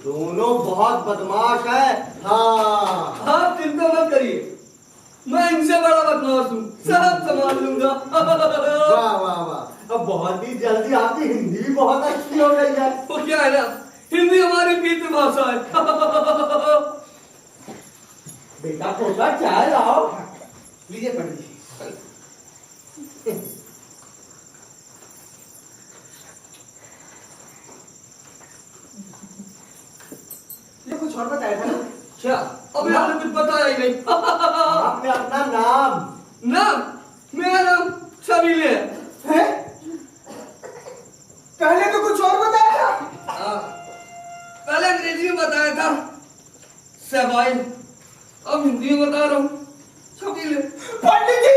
S3: दोनों बहुत बदमाश है। हाँ
S2: आप चिंता मत करिए, मैं इनसे बड़ा बदमाश हूँ, सब संभाल लूंगा।
S3: वाह वाह वाह, अब बहुत ही जल्दी आपकी हिंदी भी बहुत अच्छी हो गई है।
S2: वो क्या है ना, हिंदी हमारी प्रीत भाषा है।
S3: बेटा पोता चाय लाओ।
S1: लीजिए पंडित जी। ये कुछ और बताया था ना?
S2: क्या अभी आपने कुछ बताया ही नहीं।
S3: आपने अपना नाम।
S2: नाम, मेरा नाम छबीले है।
S1: हैं? पहले तो कुछ और बताया था।
S2: हाँ, पहले अंग्रेजी में बताया था सेवाइल, अब हिंदी में बता रहा हूँ छबीले।
S1: पंडित जी,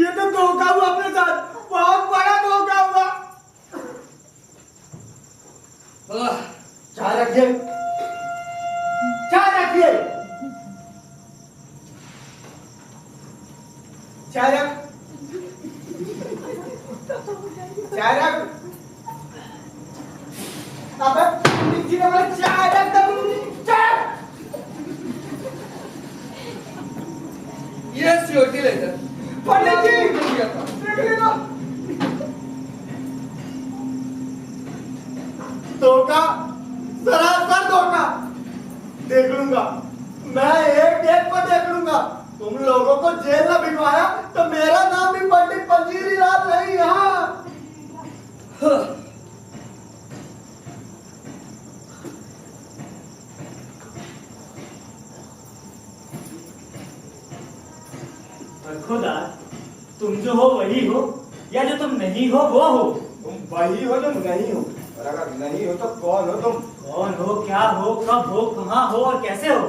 S1: ये तो धोखा हुआ अपने साथ, बहुत बड़ा धोखा हुआ।
S3: चाय रखिए, चाय रखिए।
S1: चाय रख, चाय रख। अबे पंडित जी ने बोला चाय रख, चाय।
S2: ये सिक्योरिटी लेटर
S1: पंडित जी,
S2: दिया था।
S1: देख लेना।
S3: धोखा, सरासर धोखा। देख लूंगा, मैं एक एक को देख लूंगा। तुम लोगों को जेल में भिजवाया तो मेरा नाम भी पंडित पंजीरी लाल नहीं यहाँ।
S4: और खुदा, तुम जो हो वही हो, या जो तुम नहीं हो वो हो?
S8: तुम वही हो जो नहीं हो, और अगर नहीं हो तो कौन हो तुम?
S4: कौन हो, क्या हो, कब हो, कहाँ हो और कैसे हो?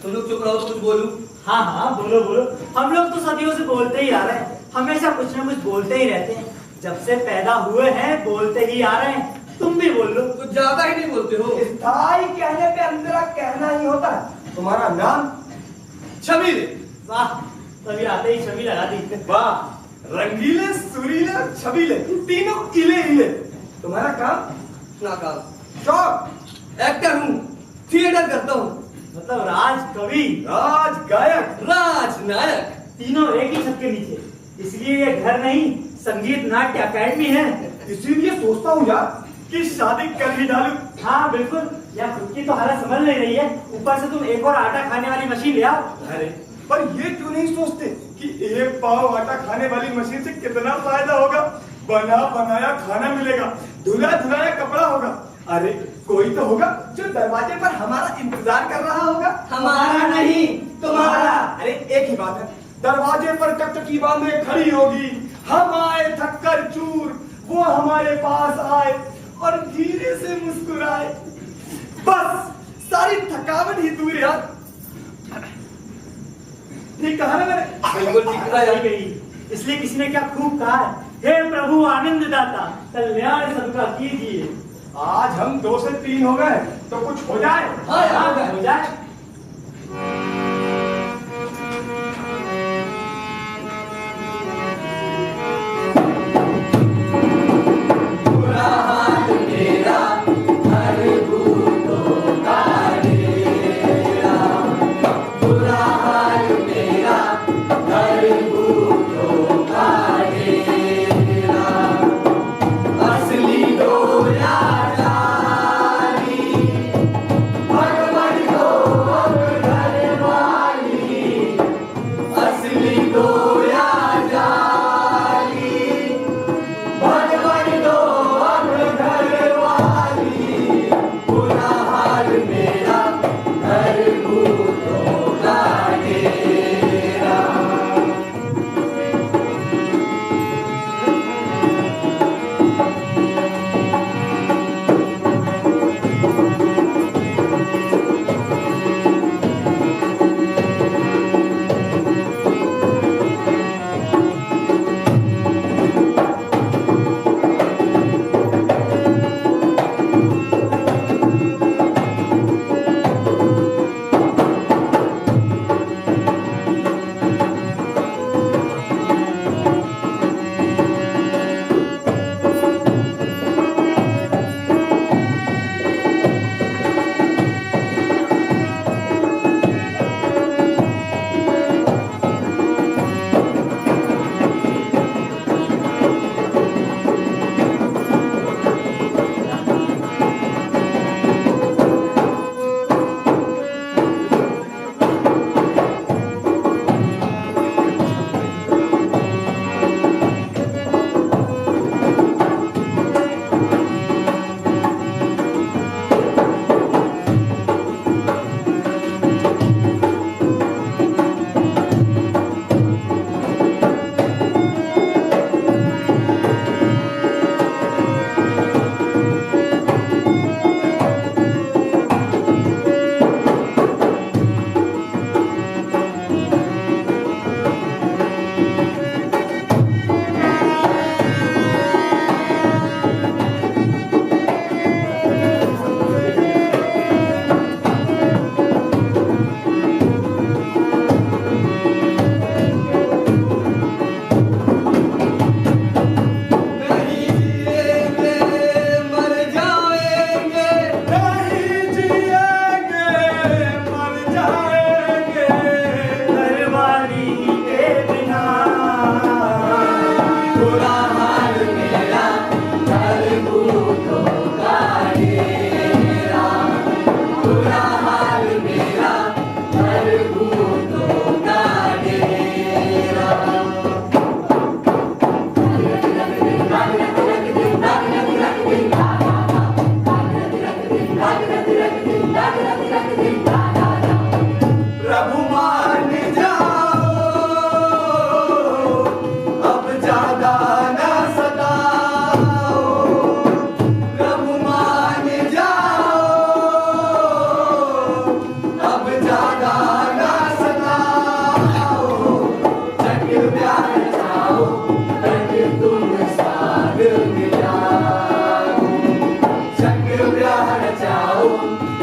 S2: तुम लोग चुप रहो तो कुछ बोलूं।
S4: हाँ हाँ, बोलो बोलो। हम लोग तो सदियों से बोलते ही आ रहे हैं, हमेशा कुछ ना कुछ बोलते ही रहते हैं। जब से पैदा हुए हैं बोलते ही आ रहे हैं। तुम भी बोल लो।
S2: कुछ ज्यादा ही नहीं बोलते हो।
S8: स्थाई कहने पे अंदर कहना ही होता है। तुम्हारा नाम?
S2: छबीले।
S4: वाह, तभी आते ही छवि लगा दी।
S8: वाह, रंगीले सुरीले और छबीले, तीनों इले इले। तुम्हारा काम?
S2: ना काम,
S8: शौक?
S2: एक्टर हूँ, थिएटर करता हूँ।
S4: मतलब राज कवि,
S8: राज गायक,
S2: राज नायक।
S4: तीनों एक ही छत के नीचे। इसलिए ये घर नहीं, संगीत नाट्य अकेडमी है।
S8: इसीलिए सोचता हूँ यार कि शादी कर ही डालूं।
S4: हाँ बिल्कुल, या खुद की तो हालत समझ नहीं रही है, ऊपर से तुम एक और आटा खाने वाली मशीन ले आओ।
S8: अरे पर ये क्यों नहीं सोचते कि एक पाव आटा खाने वाली मशीन से कितना फायदा होगा? बना बनाया खाना मिलेगा, धुला धुलाया कपड़ा होगा। अरे कोई तो होगा जो दरवाजे पर हमारा इंतजार कर रहा होगा।
S2: हमारा नहीं, तुम्हारा।
S8: अरे एक ही बात है, दरवाजे पर टकटकी बांधे खड़ी होगी, हम आए थक्कर चूर, वो हमारे पास आए और धीरे से मुस्कुराए, बस सारी थकावट ही दूर यार। ठीक कहा ना मैंने?
S2: बिल्कुल ठीक कहा यार।
S4: गई, इसलिए किसी ने क्या खूब कहा है, हे प्रभु आनंद दाता कल्याण सबका कीजिए।
S8: आज हम 2 से 3 हो गए तो कुछ हो जाए।
S2: हाँ यार,
S4: हो जाए।
S2: असली डोरा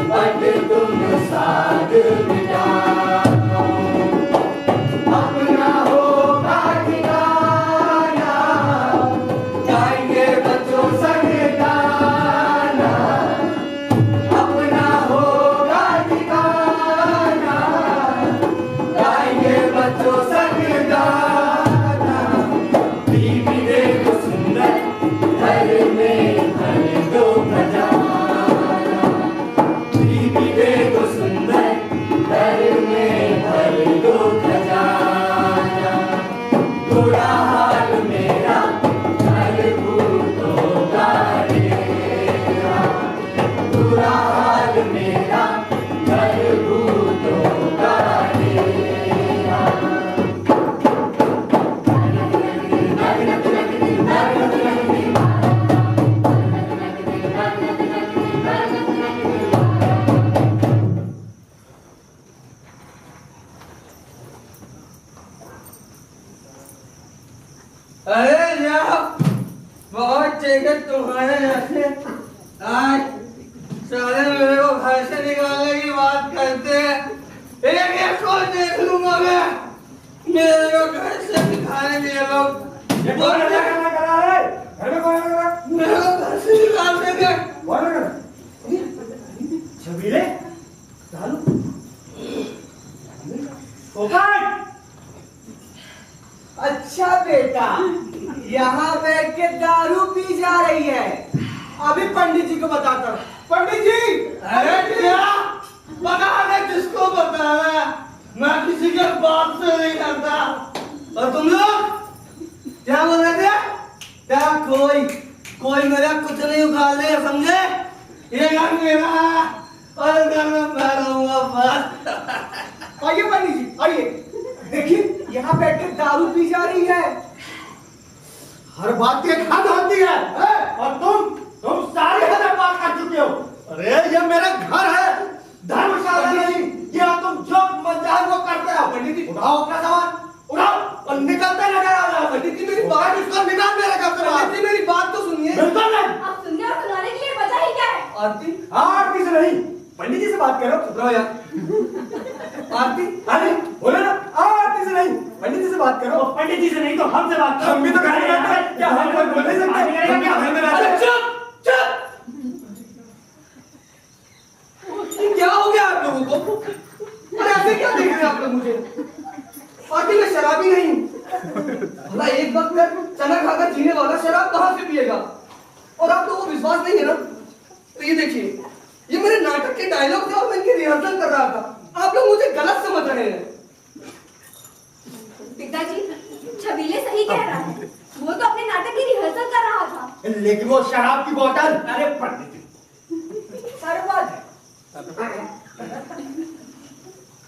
S3: बट तुम साथ मिटाओ, अपना होगा ठिकाना, गाएंगे बच्चों संग गाना, अपना होगा ठिकाना, गाएंगे बच्चों संग गाना। बीवी देखो सुंदर, घर में भर दो खजाना, बीवी देखो सुंदर, घर में भर दो खजाना। बुरा हाल मेरा घर भूतों का डेरा, बुरा हाल मेरा घर भूतों का डेरा।
S2: अरे यार बहुत चेकर तुम्हारे जैसे आज सारे मेरे को घर से निकालने की बात करते हैं। एक को देख लूंगा मैं, मेरे को घर से निकालेंगे ये लोग।
S8: ये कौन है? क्या कर रहा है? घर में कौन है?
S2: मेरे को घर से निकाल देंगे।
S8: कौन है? छबीले? दारू? पोपट!
S1: अच्छा बेटा, यहाँ बैठ के दारू पी जा रही है। अभी पंडित जी को बताता हूँ। पंडित जी!
S2: अरे क्या बताना, किसको बताना? मैं किसी के बाप से नहीं करता। और तुम लोग क्या बोल रहे थे? क्या कोई मेरा कुछ नहीं उखाड़ ले, समझे? ये घर मेरा है और घर में मैं रहूंगा बस।
S1: आइए पंडित जी, आइए। देखिए, यहाँ बैठ के दारू पी जा रही है।
S3: हर बात की एक हद होती है, और तुम सारी हदें पार कर चुके हो। अरे ये मेरा घर है, धर्मशाला नहीं। ये तुम जो मन चाहे वो करते हो। पंडित जी उठाओ अपना सामान, उठाओ और निकलते नजर आ रहा। पंडित जी मेरी बात, इसको निकाल मेरे घर से। पंडित जी मेरी बात तो सुनिए। बिल्कुल नहीं।
S5: आप सुनने और सुनाने के लिए वजह ही क्या है?
S2: आरती,
S8: आरती से नहीं, पंडित जी से बात करो।
S2: चुप रहो यार। आरती,
S8: अरे बोले ना, आरती से नहीं, पंडित जी से बात करो। पंडित जी से नहीं तो हमसे बात करो। हम भी तो घर में रहते हैं, क्या हम कोई बोल नहीं सकते? क्या घर में रहते हैं?
S2: चुप चुप। ये क्या हो गया आप लोगों को? और ऐसे क्या देख रहे हैं आप लोग मुझे? आरती मैं शराबी नहीं हूँ। भला एक वक्त में चना खाकर जीने वाला शराब कहाँ से पिएगा? और आप लोगों को विश्वास नहीं है ना? तो ये देखिए, ये मेरे नाटक के डायलॉग थे और मैं इनकी रिहर्सल कर रहा था। आप लोग मुझे गलत समझ रहे हैं।
S5: पिताजी, छबीले सही कह रहा है। वो तो अपने नाटक की रिहर्सल कर रहा था।
S3: लेकिन वो शराब की बोतल।
S8: अरे पंडित जी,
S1: सर्वद।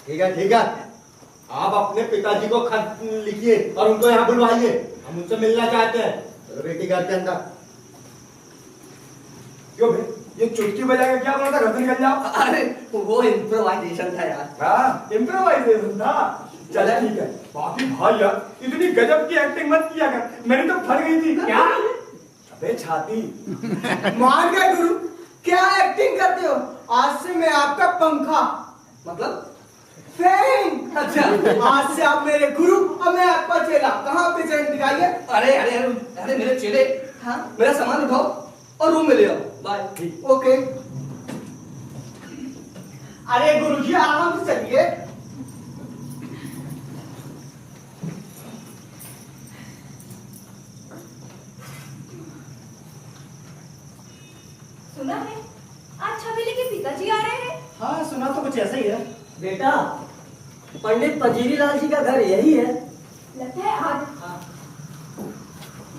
S3: ठीक है, आप अपने पिताजी को खत लिखिए और उनको यहाँ बुलवाइए। हम उनसे मिलना चाहते हैं। चलो बेटी घर के अंदर।
S8: क्यों भाई, ये चुटकी बजा के क्या बोला था? घर से निकल जाओ।
S2: अरे वो इम्प्रोवाइजेशन था यार।
S8: हाँ, इम्प्रोवाइजेशन था। चला ठीक है। बाकी भाई यार, इतनी गजब की एक्टिंग मत किया कर, मेरी तो फट गई थी। क्या? अबे छाती।
S1: मान गए गुरु, क्या एक्टिंग करते हो? आज से मैं आपका पंखा,
S2: मतलब
S1: फैन।
S2: अच्छा,
S1: आज से आप मेरे गुरु और मैं आपका चेला। कहाँ पे चेला दिखाइए?
S2: अरे अरे अरे अरे मेरे चेले, हाँ मेरा सामान उठाओ और रूम में ले आओ। बाय। ओके।
S1: अरे गुरुजी आराम से चलिए।
S5: सुना है आज छबीले के पिताजी आ रहे हैं।
S4: हाँ सुना तो कुछ ऐसा ही है।
S6: बेटा, पंडित पंजीरी लाल जी का घर यही है।
S5: लगता है आज।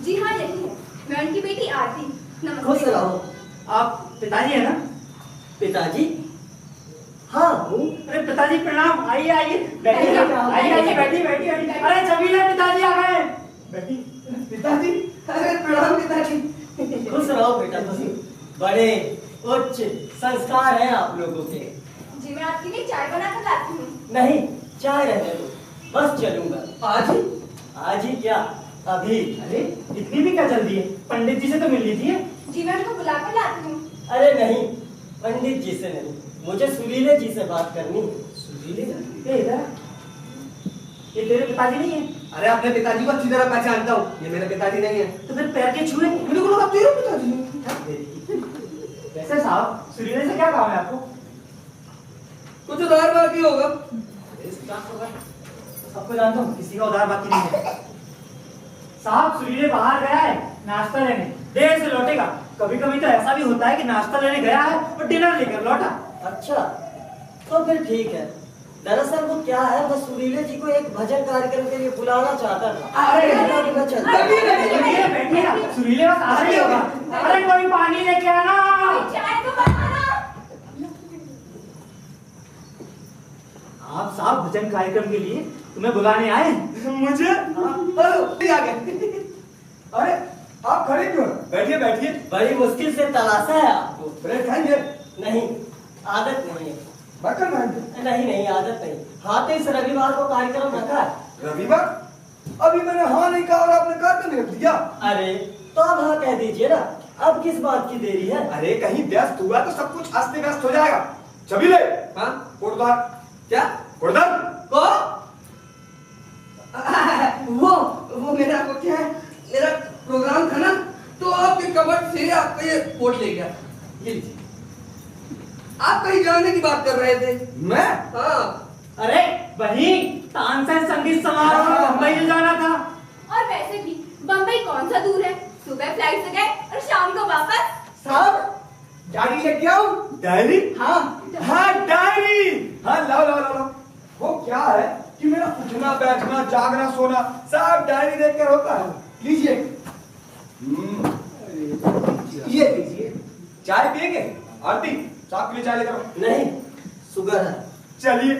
S5: जी हाँ यही है। मैं उनकी बेटी आरती।
S6: खुश
S5: नमस्ते।
S6: रहो।
S4: आप पिताजी है ना?
S6: पिताजी? हाँ हूँ।
S4: अरे पिताजी प्रणाम। आइए आइए बैठिए।
S5: प्रणाम।
S4: आइए आइए बैठिए बैठिए। अरे छबीले पिताजी आ गए।
S8: बेटी,
S2: पिताजी, अरे प्रणाम पिताजी।
S6: खुश रहो बेटा, खुश। बड़े उच्च संस्कार हैं आप लोगों के।
S5: जी मैं आपके लिए चाय बनाकर लाती हूँ।
S6: नहीं, चाय रहने दो, बस चलूंगा।
S2: आज ही?
S6: आज ही क्या, अभी।
S4: अरे इतनी भी क्या जल्दी है? पंडित जी से तो मिल लीजिए।
S5: जी मैं उनको बुलाकर लाती हूँ।
S6: अरे नहीं,
S9: पंडित जी से नहीं, मुझे सुरीले जी से बात करनी है।
S4: सुरीले? ये इधर? ये तेरे पिताजी नहीं है?
S2: अरे अपने पिताजी को अच्छी तरह पहचानता हूँ, ये मेरे पिताजी नहीं है।
S4: तो फिर पैर के छुए?
S2: मेरे को लगा तेरे पिताजी हैं।
S4: वैसे साहब, सुरीले से क्या काम है आपको?
S2: कुछ उधार बाकी होगा।
S4: सबको जानता हूँ, किसी का उधार बाकी नहीं है। साहब, सुरीले बाहर गया है नाश्ता लेने, देर से लौटेगा। कभी कभी तो ऐसा भी होता है कि नाश्ता लेने गया है और डिनर लेकर लौटा।
S9: अच्छा, तो फिर ठीक है। दरअसल वो क्या है, मैं सुरीले जी को एक भजन कार्यक्रम के लिए बुलाना चाहता था।
S4: अरे,
S9: मैं चलता हूँ।
S4: बैठिएगा, सुरीले बस आ रही होगा। अरे कोई पानी लेके आना।
S5: चाय तो बनाना।
S4: आप साहब भजन कार्यक्रम के लिए तुम्हें बुलाने आए?
S8: मुझे
S2: अरे आ गए। अरे आप खड़े क्यों हैं? बैठिए बैठिए।
S9: बड़ी मुश्किल से तलाशा है आपको।
S2: ब्रेड खाएंगे?
S9: नहीं, आदत नहीं है।
S2: बर्तन खाएंगे?
S9: नहीं, आदत नहीं। हाँ तो इस रविवार को कार्यक्रम रखा है।
S2: रविवार? अभी मैंने हाँ नहीं कहा और आपने कहा तो नहीं रख दिया।
S9: अरे तो अब हाँ कह दीजिए ना, अब किस बात की देरी है?
S2: अरे कहीं व्यस्त हुआ तो सब कुछ अस्त व्यस्त हो जाएगा। चबीले, हाँ उड़दार क्या उड़दार को वो मेरा वो क्या है, मेरा प्रोग्राम था ना, तो आपके कबर्ड से आपका ये कोट ले गया। ये लीजिए। आप कहीं जाने की बात कर रहे थे? मैं? हाँ।
S4: अरे वही तानसेन संगीत समारोह में बम्बई में जाना था।
S5: और वैसे भी बम्बई कौन सा दूर है? सुबह फ्लाइट से गए और शाम को वापस।
S1: साहब डायरी लेके आओ।
S8: डायरी?
S1: हाँ
S8: हाँ डायरी, हाँ लाओ लाओ लाओ। वो क्या है कि मेरा उठना बैठना जागना सोना सब डायरी देख कर होता है।
S1: लीजिए। ये लीजिए।
S8: चाय पिएंगे? आरती साहब के लिए चाय लेकर आओ।
S9: नहीं, शुगर है।
S8: चलिए,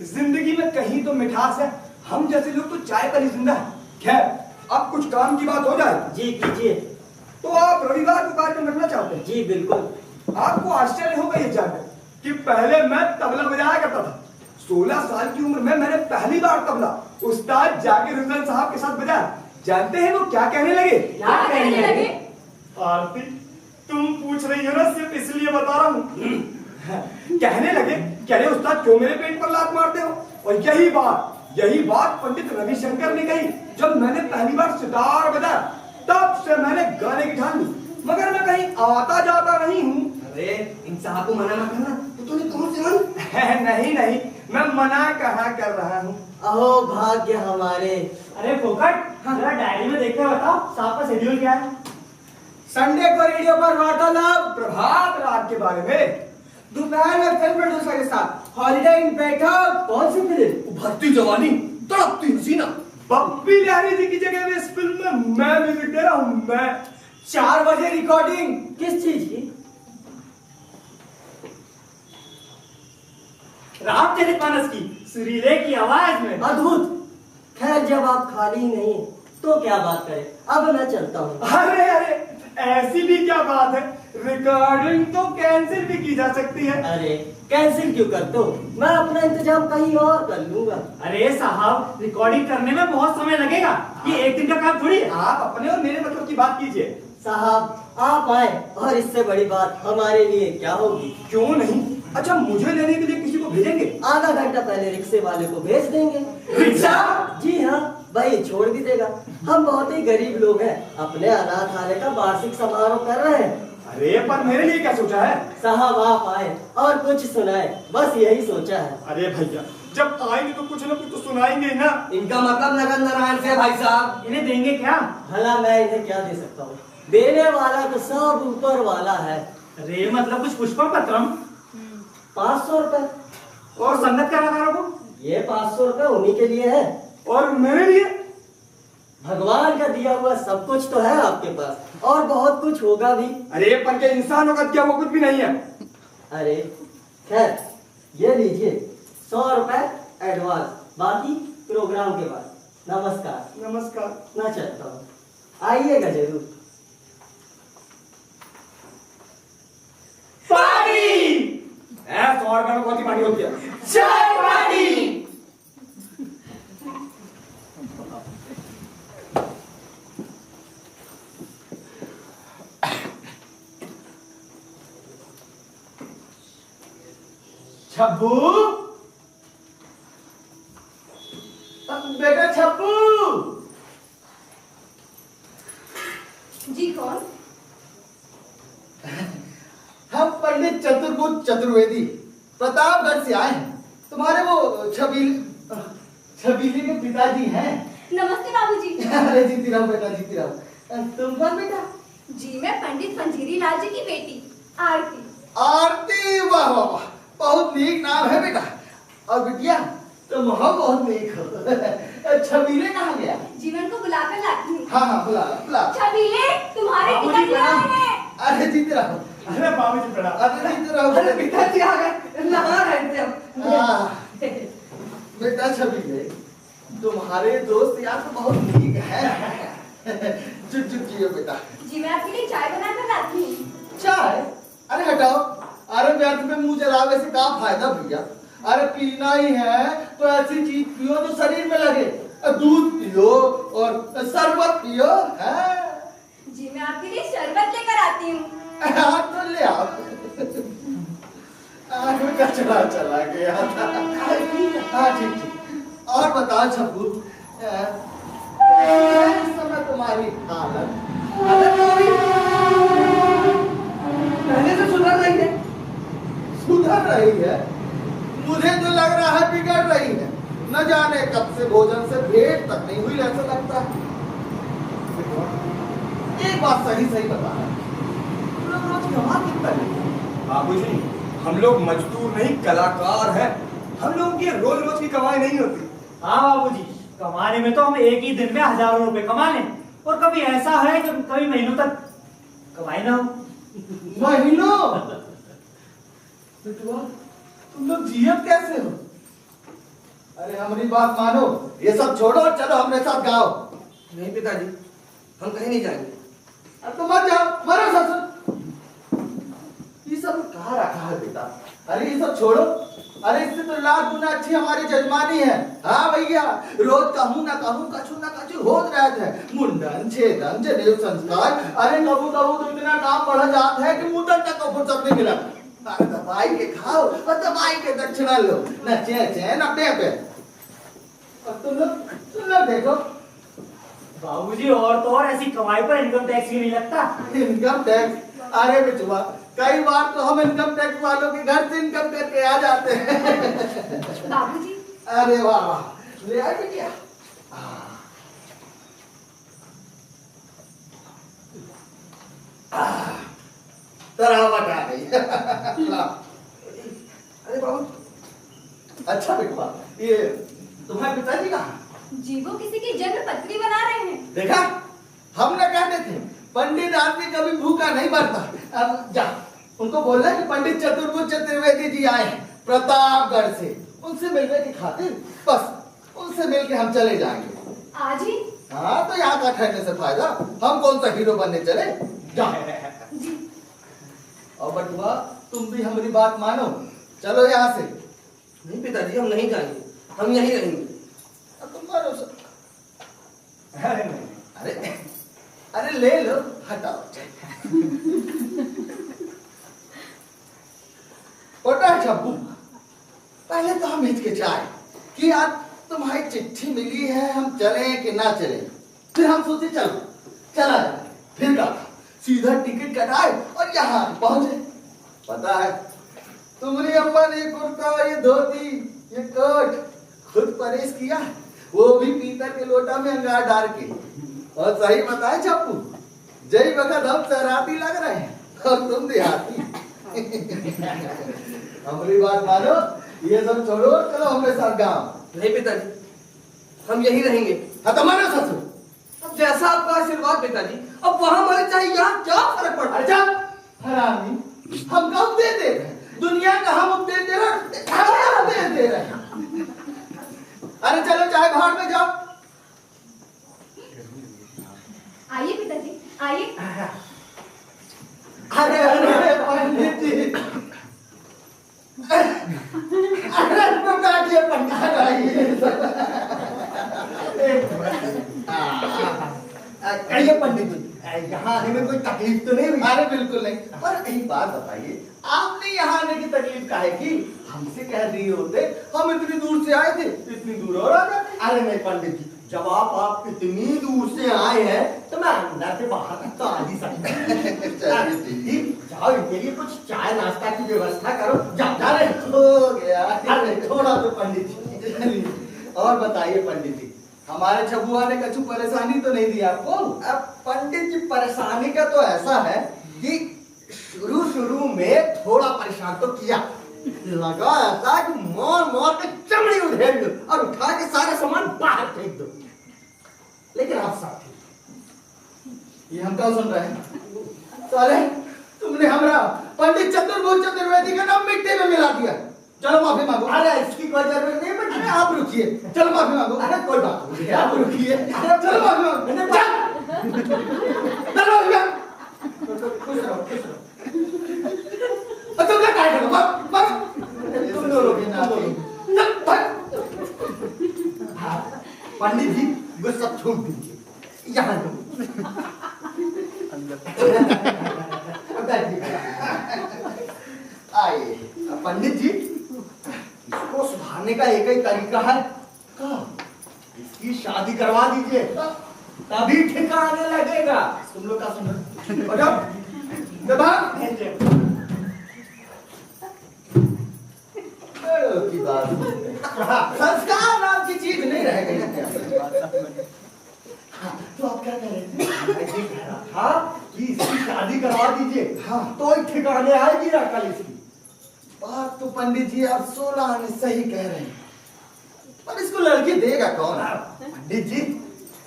S8: जिंदगी में कहीं तो मिठास है, हम जैसे लोग तो चाय पर ही जिंदा है। खैर, अब कुछ काम की बात हो जाए।
S9: जी कीजिए।
S8: तो आप रविवार को कार्यक्रम रखना चाहते हैं?
S9: जी बिल्कुल।
S8: आपको आश्चर्य होगा ये जानकर कि पहले मैं तबला बजाया करता था। 16 साल की उम्र में मैंने पहली बार तबला उस्ताद जाकिर हुसैन साहब के साथ बजाया। जानते हैं वो क्या कहने लगे?
S4: क्या कहने लगे?
S8: आरती, तुम पूछ रही हो ना सिर्फ इसलिए बता रहा हूँ। कहने लगे कि अरे उस्ताद क्यों मेरे पेट पर लात मारते हो? और यही बात पंडित रविशंकर ने कही जब मैंने पहली बार सितार बजाया। तब से मैंने गाने की ठान ली, मगर मैं कहीं आता जाता नहीं हूँ।
S2: अरे इन साहब को मना मत करना, तो तूने कौन से मन?
S8: नहीं, मैं मना कहाँ कर रहा हूँ।
S9: अहो भाग्य हमारे।
S4: अरे फोकट, जरा डायरी में देख के बताओ साहब का शेड्यूल क्या है?
S1: संडे को रेडियो पर वार्तालाप
S8: प्रभात राग के बारे में,
S1: दोपहर में फिल्म प्रोड्यूसर के साथ हॉलिडे इन बैठक।
S9: कौन सी फिल्म?
S2: उभरती जवानी, तड़पती हसीना।
S8: पप्पी लहरी जी की जगह में इस फिल्म में मैं म्यूजिक दे रहा हूँ। मैं
S1: 4 बजे रिकॉर्डिंग।
S9: किस चीज की?
S4: रामचरितमानस की, सुरीले की आवाज में।
S9: अद्भुत। खैर जब आप खाली नहीं तो क्या बात करें, अब मैं चलता हूँ।
S8: अरे ऐसी भी क्या बात है, रिकॉर्डिंग तो कैंसिल भी की जा सकती है।
S9: अरे कैंसिल क्यों करते हो? मैं अपना इंतजाम कहीं और कर लूंगा।
S4: अरे साहब, रिकॉर्डिंग करने में बहुत समय लगेगा, ये एक दिन का काम थोड़ी है।
S8: आप अपने और मेरे मतलब की बात कीजिए।
S9: साहब आप आए और इससे बड़ी बात हमारे लिए क्या होगी?
S8: क्यों नहीं? अच्छा, मुझे लेने के लिए किसी को भेजेंगे?
S9: आधा घंटा पहले रिक्शे वाले को भेज देंगे।
S8: रिक्शा?
S9: जी हाँ, वही छोड़ भी देगा। हम बहुत ही गरीब लोग हैं, अपने अनाथालय का वार्षिक समारोह कर रहे हैं।
S8: अरे पर मेरे लिए क्या सोचा है?
S9: साहब आप आए और कुछ सुनाए, बस यही सोचा है।
S8: अरे भैया, जब आएंगे तो कुछ ना कुछ तो सुनाएंगे ही ना।
S2: इनका मतलब नगन नारायण से भाई साहब।
S4: इन्हें देंगे क्या?
S9: भला मैं इन्हें क्या दे सकता हूँ? देने वाला तो सब ऊपर वाला है।
S4: अरे मतलब कुछ पुष्पम पत्रम।
S9: 500 रुपए।
S4: और संगत कलाकारों को?
S9: ये 500 रुपए उन्हीं के लिए है।
S8: और मेरे लिए?
S9: भगवान का दिया हुआ सब कुछ तो है आपके पास, और बहुत कुछ होगा भी।
S8: अरे पर के इंसानों का क्या वो कुछ भी नहीं है।
S9: अरे खैर ये लीजिए 100 रुपए एडवांस, बाकी प्रोग्राम के बाद। नमस्कार।
S8: नमस्कार।
S9: मैं चलता हूँ, आइएगा जरूर।
S8: पार्टी! 100 रुपए में कौन सी पार्टी होती है?
S1: चाय पार्टी।
S3: छब्बू, बेटा छब्बू।
S5: जी कौन?
S3: हम पंडित चतुर्भुज चतुर्वेदी प्रतापगढ़ से आए हैं। तुम्हारे वो छबीले के पिताजी हैं।
S5: नमस्ते बाबूजी।
S3: अरे जीती रहो बेटा, जीती रहो। तुम कौन बेटा?
S5: जी मैं पंडित पंजीरी लाल जी की बेटी आरती।
S3: आरती, वाह वाह वाह, बहुत नीक नाम है बेटा। और बिटिया तुम हो बहुत नीक हो। छबीले कहाँ गया?
S5: जी मैं उनको बुलाकर लाती हूँ।
S3: हाँ हाँ, बुला बुला।
S5: छबीले, तुम्हारे
S8: बाबूजी,
S5: पिताजी आए हैं।
S3: अरे जीते रहो,
S8: अरे बाबूजी प्रणाम।
S3: अरे जीते रहो।
S2: अरे पिताजी आ गए, नहा रहे थे हम।
S3: हाँ, बेटा छबीले, तुम्हारे दोस्त यार तो बहुत नीक है। चुप चुप जियो बेटा।
S5: जी मैं आपके लिए चाय बनाकर लाती हूँ।
S3: चाय? अरे हटाओ, अरे व्यर्थ में मुंह जलावे से क्या फायदा भैया। अरे पीना ही है तो ऐसी चीज पियो जो शरीर में लगे। दूध पियो और शरबत पियो है।
S5: जी मैं आपके लिए शरबत लेकर आती हूँ।
S3: हाँ तो ले आओ। आँख में कचरा चला गया था। हाँ ठीक ठीक। और बताओ छब्बू, इस समय तुम्हारी हालत
S2: पहले से सुधर रही है।
S3: सुधर रही है? मुझे तो लग रहा है बिगड़ रही है। न जाने कब से भोजन से भेंट तक नहीं हुई, ऐसा लगता है। एक बात सही सही बता रहा, तुम लोग रोज कमा कितना लेते हो?
S8: बाबूजी, हम लोग मजदूर नहीं कलाकार हैं। हम लोगों की रोज रोज की कमाई नहीं होती।
S4: हाँ बाबूजी, कमाने में तो हम एक ही दिन में हजारों रुपए कमा लें, और कभी ऐसा है कि कभी महीनों तक कमाई ना हो।
S3: महीनों? बेटुआ, तुम लोग जियत कैसे हो? अरे हमारी बात मानो, ये सब छोड़ो और चलो हमारे साथ गाओ।
S2: नहीं पिताजी, हम कहीं नहीं जाएंगे।
S3: अब तो मत जाओ, मरो ससुर। ये सब कहाँ रखा है बेटा? अरे ये सब छोड़ो। अरे इससे तो लाख गुना अच्छी हमारी जजमानी है। हाँ भैया, रोज कहूँ ना कछु होत रहते हैं। मुंडन, छेदन, जनेऊ संस्कार। अरे कबू कबू तो इतना काम बढ़ जाता है कि मुंडन तक को फुर्सत नहीं मिला। अरे दवाई के खाओ और दवाई के दक्षिणा लो, न चे न पे पे। अब तुम लोग देखो।
S4: बाबूजी, और तो और ऐसी कमाई पर इनकम टैक्स ही नहीं लगता।
S3: Income tax? अरे बेचुआ, कई बार तो हम इनकम टैक्स वालों के घर से इनकम करके आ जाते हैं।
S5: बाबूजी।
S3: अरे वाह वाह, ले आ बिटिया। तरावट आ गई। अरे बाबू, अच्छा बेटवा, ये तुम्हारे पिताजी कहाँ?
S5: जी वो किसी की जन्म पत्री बना रहे हैं।
S3: देखा, हम न कहते थे पंडित आदमी कभी भूखा नहीं मरता। अब जा उनको बोलना कि पंडित चतुर्भुज चतुर्वेदी जी आए हैं प्रतापगढ़ से, उनसे मिलने की खातिर बस उनसे मिलके हम चले जाएंगे।
S5: आज ही?
S3: हाँ तो यहाँ का ठहरने से फायदा, हम कौन सा हीरो बनने चले। जा
S5: जी।
S3: और बटुआ, तुम भी हमारी बात मानो, चलो यहाँ से।
S2: नहीं पिताजी, हम नहीं जाएंगे, हम यहीं रहेंगे।
S3: तुम मारो सब।
S8: अरे नहीं,
S3: अरे अरे ले लो, हटाओ। पता है छब्बू, पहले तो हम हिचकिचाए कि यार तुम्हारी चिट्ठी मिली है, हम चले कि ना चले। फिर हम सोचे चलो चला जाए। फिर क्या था, सीधा टिकट कटाए और यहाँ पहुंचे। पता है, तुम्हारी अम्मा ने ये कुर्ता, ये धोती, ये कोट खुद परेश किया, वो भी पीतल के लोटा में अंगार डाल के। और सही बताए छप्पू, जय वक्त हम शरारती लग रहे हैं और तुम देहाती। हमारी बात मानो, ये सब छोड़ो, चलो हमारे साथ गाँव।
S2: नहीं पिताजी, हम यहीं रहेंगे।
S3: हाँ तो मानो ससुर।
S2: अब जैसा आपका आशीर्वाद पिताजी, अब वहां हमारे चाहे यहाँ क्या फर्क पड़ता है?
S3: अच्छा हरामी, हम कब दे रहे हैं? दुनिया का हम उपदेश दे रहे हैं। अरे चलो चाहे भाड़ में जाओ।
S5: आइए पिताजी, आइए।
S3: अरे अरे पंडित जी, अरे बैठिए पंडित, आइए पंडित जी, आइए। यहाँ आने में कोई तकलीफ तो नहीं हुई?
S1: अरे बिल्कुल नहीं।
S3: पर एक बात बताइए, आपने यहाँ आने की तकलीफ काहे की? हमसे कह दिए होते, हम इतनी दूर से आए थे, इतनी दूर और आ जाते। अरे नहीं पंडित जी, जब आप इतनी दूर से आए हैं तो मैं अंदर से बाहर तक तो आ ही सकता। जाओ, इनके लिए कुछ चाय नाश्ता की व्यवस्था करो। जा रहे हो गया। अरे थोड़ा तो पंडित जी। और बताइए पंडित जी,
S1: हमारे छबुआ ने कछु परेशानी तो नहीं दी आपको?
S3: अब पंडित जी परेशानी का तो ऐसा है कि शुरू में थोड़ा परेशान तो किया, लगा ऐसा कि मार के चमड़ी उधेड़ दो और उठा के सारे सामान बाहर फेंक दो, लेकिन आप साथ
S1: ये हम क्या सुन रहे हैं? साले तुमने हमारा पंडित चतुर्वेदी का नाम मिट्टी में मिला दिया। चलो माफी मांगो।
S3: अरे इसकी कोई जरूरत नहीं पंडित।
S1: अरे आप रुकिए, चलो माफी मांगो।
S3: अरे कोई बात नहीं,
S1: आप रुकिए, चलो माफी मांगो। चलो माफी मांगो। खुश रहो, खुश रहो। तुम क्या कह रहे हो?
S3: तुम दोनों के नाते पंडित जी गुस्सा छोड़ दीजिए, यहाँ आइए। पंडित जी, इसको सुधारने का एक ही तरीका है, इसकी शादी करवा दीजिए, तभी ठिकाने लगेगा। तुम लोग का सुनो की बात, संस्कार नाम की चीज नहीं रह गई। तो आप क्या कह रहे थे? मैं ये कह रहा था कि इसकी शादी करवा दीजिए, हाँ तो एक ठिकाने आएगी ना कल इसकी।
S1: बात तो पंडित जी आप 16 आने सही कह रहे हैं, पर इसको लड़की देगा कौन?
S3: पंडित जी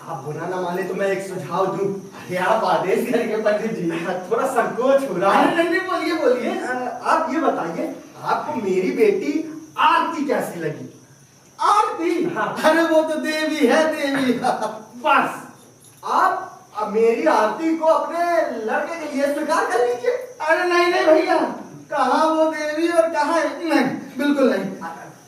S3: आप बुरा ना माने तो मैं एक सुझाव दूं। अरे आप आदेश करेंगे पंडित जी, थोड़ा संकोच हो रहा है।
S1: नहीं बोलिए बोलिए।
S3: आप ये बताइए, आपको मेरी बेटी आरती कैसी लगी?
S1: आरती?
S3: हाँ।
S1: अरे वो तो देवी है, देवी।
S3: बस आप मेरी आरती को अपने लड़के के लिए स्वीकार कर लीजिए।
S1: अरे नहीं भैया, कहाँ वो देवी और कहाँ नहीं, बिल्कुल नहीं।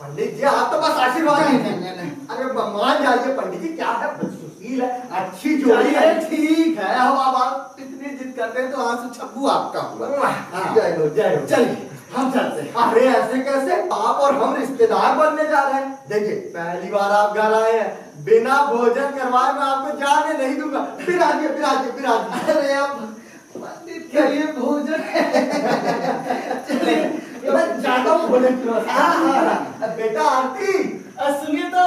S3: पंडित जी आप तो बस आशीर्वाद
S1: नहीं।
S3: अरे मान जाइए पंडित जी, क्या है, सुशील है, अच्छी जोड़ी है।
S1: ठीक है, अब आप इतनी जिद करते हैं तो आंसू छब्बू आपका हुआ।
S3: जय हो जय हो।
S1: चलिए हम चलते हैं।
S3: अरे ऐसे कैसे? आप और हम रिश्तेदार बनने जा रहे हैं। देखिए पहली बार आप घर आए हैं, बिना भोजन करवाए मैं आपको जाने नहीं दूंगा। बिराजिए।
S1: अरे अब पंडित के लिए भोजन
S3: चलिए मैं जाता हूँ भोजन की। बेटा आरती
S1: सुनिए तो,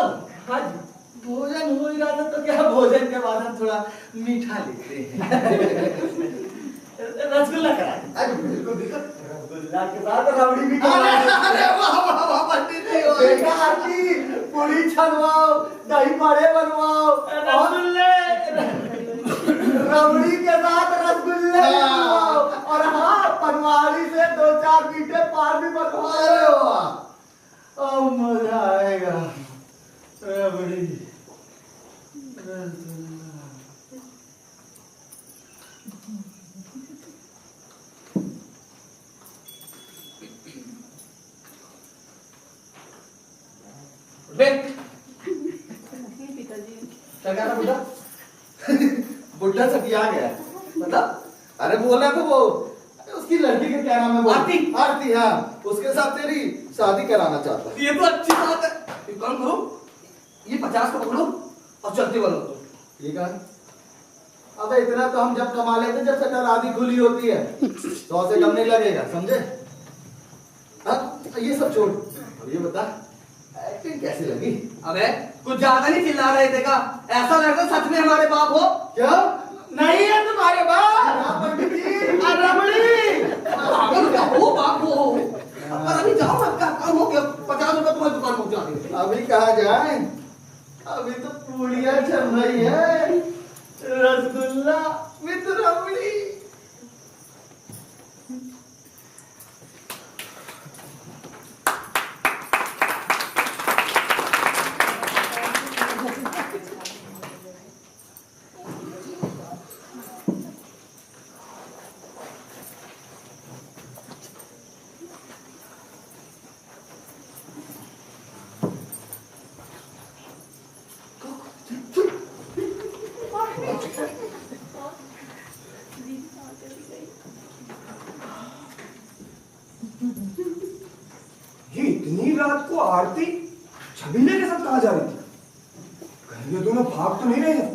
S3: हाँ जी,
S1: भोजन हो ही रहा था तो क्या भोजन के बाद हम थोड़ा मीठा लेते हैं। रसगुल्ला करा।
S3: अरे बिल्कुल रसगुल्ला के साथ रबड़ी भी
S1: अरे वाह पंडित जी,
S3: बेटा आरती पूरी छनवाओ, दही बड़े बनवाओ, रबड़ी के साथ रसगुल्ले बनवाओ, और हाँ पनवाड़ी से 2-4 मीठे पान भी बनवाओ।
S1: अरे वाह, अब मजा आएगा। रबड़ी, रसगुल्ला।
S3: क्या कह रहा बुड्ढा?
S1: बुड्ढा से किया गया बता। अरे बोला तो वो उसकी लड़की का क्या नाम है?
S2: आरती।
S1: आरती, हाँ, उसके साथ तेरी शादी कराना चाहता है।
S2: ये तो अच्छी बात है। एक काम करो, ये 50 का पकड़ो और चलते वाला दो।
S1: ठीक है। अबे इतना तो हम जब कमा लेते जब शटर आधी खुली होती है, 100 से कम नहीं लगेगा, समझे? ये सब छोड़, अब ये बता एक्टिंग कैसी लगी?
S2: अबे कुछ ज्यादा नहीं चिल्ला रहे थे का? ऐसा लग रहा सच में हमारे बाप हो।
S1: क्या नहीं है तुम्हारे बाप?
S3: पंडित जी
S1: रबड़ी
S2: पागल क्या हो बाप हो। पर अभी जाओ, आपका काम हो गया। 50 रुपए तुम्हारी दुकान पहुंचा देंगे।
S1: अभी कहा जाए, अभी तो पूड़ियां चल रही है, रसगुल्ला विद रबड़ी।
S8: ये इतनी रात को आरती छबीले के साथ कहाँ जा रही थी? कहीं ये दोनों भाग तो नहीं रहे हैं?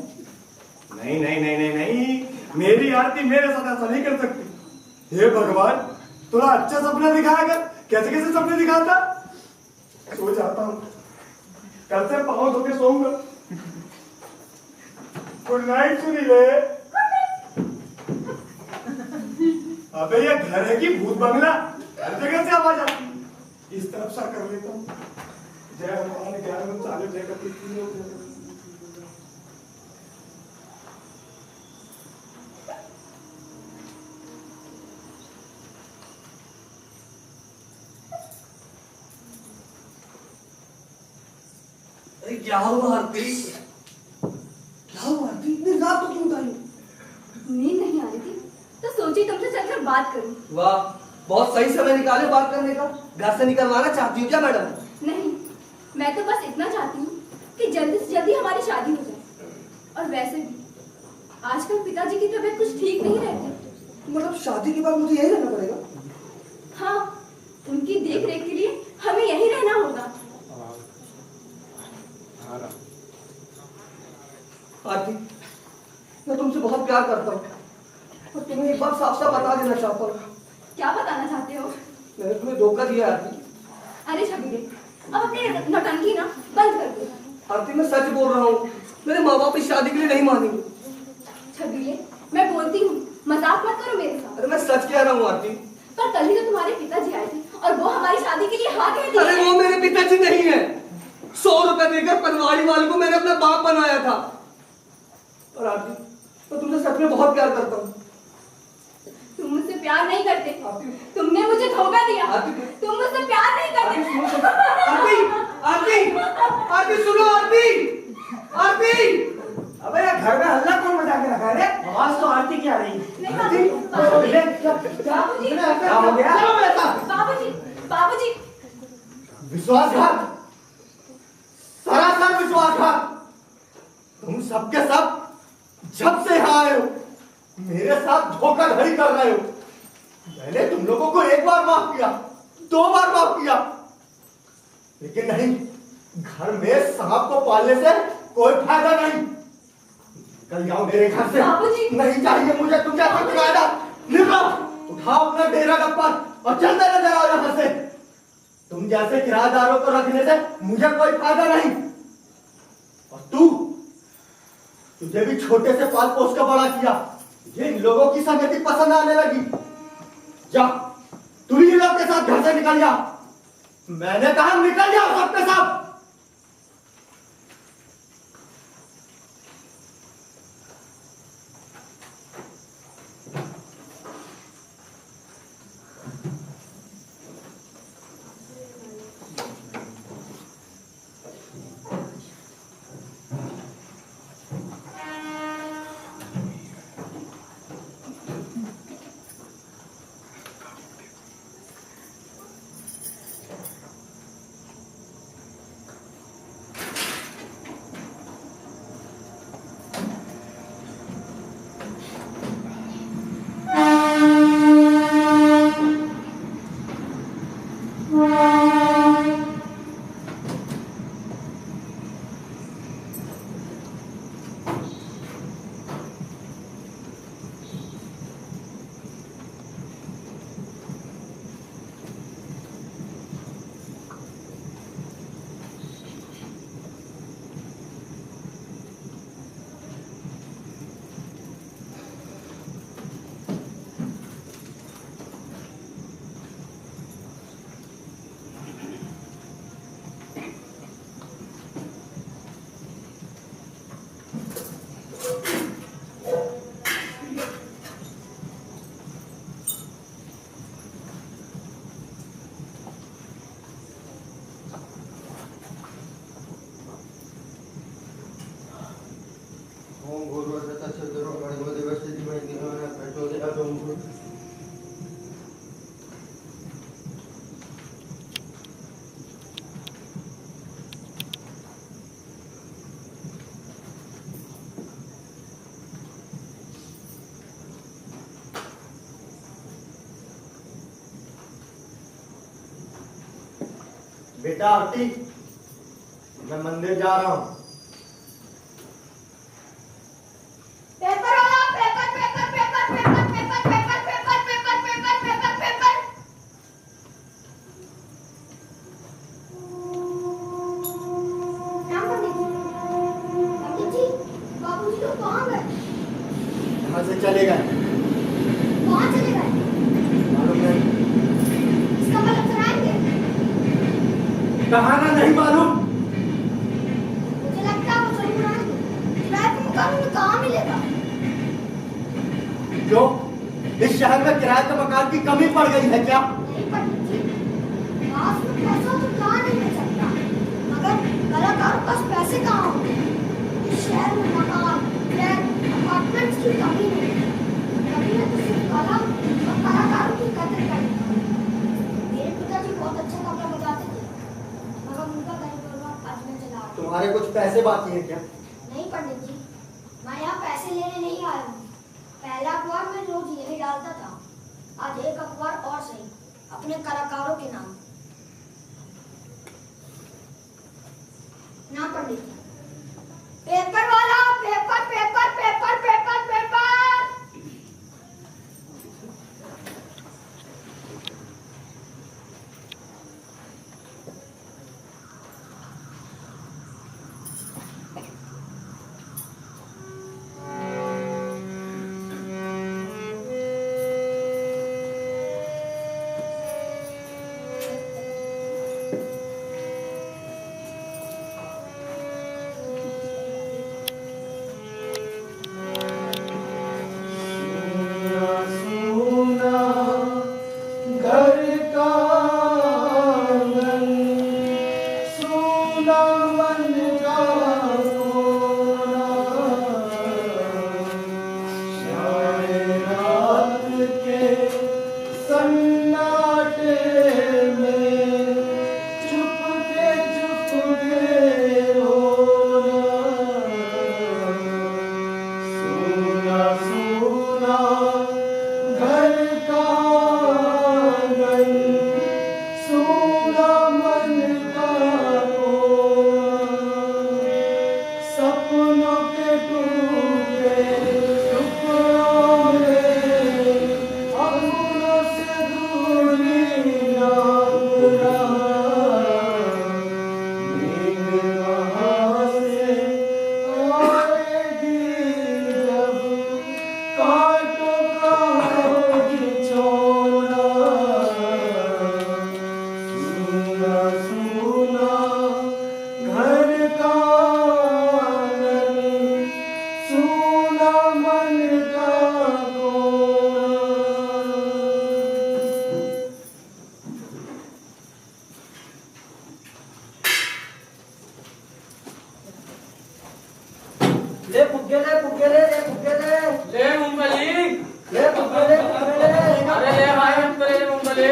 S8: नहीं नहीं नहीं नहीं नहीं, मेरी आरती मेरे साथ ऐसा नहीं कर सकती। हे भगवान, थोड़ा अच्छा सपना दिखाया कर। कैसे कैसे सपने दिखाता? सो जाता हूँ, कल से पाँव धो के सोऊंगा। गुड नाइट सुनीले। अबे ये घर है कि भूत बंगला? हर जगह से आवाज आती है। इस तरफ सा कर लेता हूँ। जय हनुमान ज्ञान चालू जय करती।
S2: अरे क्या हुआ आरती? क्या हुआ आरती? इतनी रात तो क्यों उठाई?
S5: नींद नहीं आ रही थी तो सोची तुमसे चलकर बात करूं।
S2: वाह, बहुत सही समय निकाले बात करने का। घर से निकलवाना चाहती हूँ क्या मैडम?
S5: नहीं, मैं तो बस इतना चाहती हूँ कि जल्दी से जल्दी हमारी शादी हो जाए। और वैसे भी आजकल पिताजी की तबीयत कुछ ठीक नहीं रहती।
S2: मतलब शादी के बाद मुझे यही रहना पड़ेगा?
S5: हाँ, उनकी देख रेख के लिए हमें यही रहना होगा।
S2: आरती, मैं तुमसे बहुत प्यार करता हूँ और तुम्हें एक बात साफ साफ बता देना चाहता हूँ।
S5: क्या बताना चाहते हो?
S2: मैंने तुम्हें धोखा दिया आरती।
S5: अरे छबीले, अब अपनी नौटंकी ना बंद कर दो।
S2: आरती, मैं सच बोल रहा हूँ। मेरे माँ बाप इस शादी के लिए नहीं मानेंगे।
S5: छबीले, मैं बोलती हूँ, मजाक मत करो मेरे साथ।
S2: अरे मैं सच कह रहा हूँ आरती।
S5: पर कल ही तो तुम्हारे पिताजी आए थे और वो हमारी शादी के लिए हाँ कह दिए।
S2: अरे वो मेरे पिताजी नहीं है। 100 रुपए देकर पनवाड़ी वाले को मैंने अपना बाप बनाया था। और आरती, मैं तुमसे सच में बहुत प्यार करता हूँ।
S5: तुम मुझसे प्यार नहीं करते।
S2: आरती,
S5: तुमने मुझे धोखा दिया।
S2: आरती,
S5: तुम मुझसे प्यार नहीं
S2: आरती
S5: करते।
S2: सुनो, आरती, आरती सुनो, आरती, आरती।
S8: अबे ये घर में हल्ला कौन मचा के रखा है रे?
S4: आवाज तो आरती की आ रही है।
S5: नहीं
S8: आरती,
S5: बाबूजी,
S8: क्या हो गया?
S5: बाबूजी, बाबूजी,
S3: विश्वासघात, सरासर विश्वासघात। तुम सबके सब जब से यहाँ आए हो मेरे साथ धोखाधड़ी कर रहे हो। मैंने तुम लोगों को एक बार माफ किया, 2 बार माफ किया, लेकिन नहीं, घर में सांप को पालने से कोई फायदा नहीं। निकल जाओ मेरे घर से।
S5: बाबूजी।
S3: नहीं चाहिए मुझे तुम जैसा किराएदार। निकलो, उठाओ अपना डेरा गप्पर और चलते नजर आओ यहाँ से। तुम जैसे किराएदारों को रखने से मुझे कोई फायदा नहीं। और तुझे भी छोटे से पाल पोस कर बड़ा किया। ये इन लोगों की संगति पसंद आने लगी। जा, तू ही लोग के साथ घर से निकल जा। मैंने कहा निकल जाओ सबके सब। बेटा आरती, मैं मंदिर जा रहा हूँ।
S5: पेपर वाला, paper paper paper paper paper paper paper paper paper paper paper. Ram Pandit ji, बाबूजी लोग कहाँ गए?
S3: यहाँ से चले गए।
S5: कहाँ चले गए?
S3: मालूम नहीं।
S5: इसका मतलब सुनाएंगे?
S2: कहाना नहीं मालूम।
S5: मुझे लगता है वो जरूर आएंगे। किराए का मकान उन्हें कहाँ मिलेगा?
S3: क्यों? इस शहर में किराए के मकान की कमी पड़ गई है क्या?
S5: नहीं पंडित जी, पास में पैसा तो कहाँ नहीं मिल सकता, मगर कलाकारों के पास पैसे कहाँ होंगे? इस शहर में मकान, फ्लैट, अपार्टमेंट्स की कमी नहीं है। कमी है तो सिर्फ कला और कलाकारों की कदर करनी। मेरे पिताजी बहुत अच्छा तबला बजाते थे, मगर उनका कहीं परिवार आज में चला गया।
S3: तुम्हारे कुछ पैसे बाकी हैं क्या?
S5: नहीं पंडित जी, मैं यहाँ पैसे लेने नहीं आया हूँ। पहला अखबार मैं रोज यही डालता था, आज एक अखबार और सही, अपने कलाकारों के नाम। ना पंडित जी, पेपर वाला, paper paper paper paper paper.
S9: ले फुग्गे ले फुग्गे ले ले फुग्गे ले
S7: ले मूंगफली।
S9: ले फुग्गे ले फुग्गे ले
S7: अरे ले भाई, हम तो ले मूंगफली।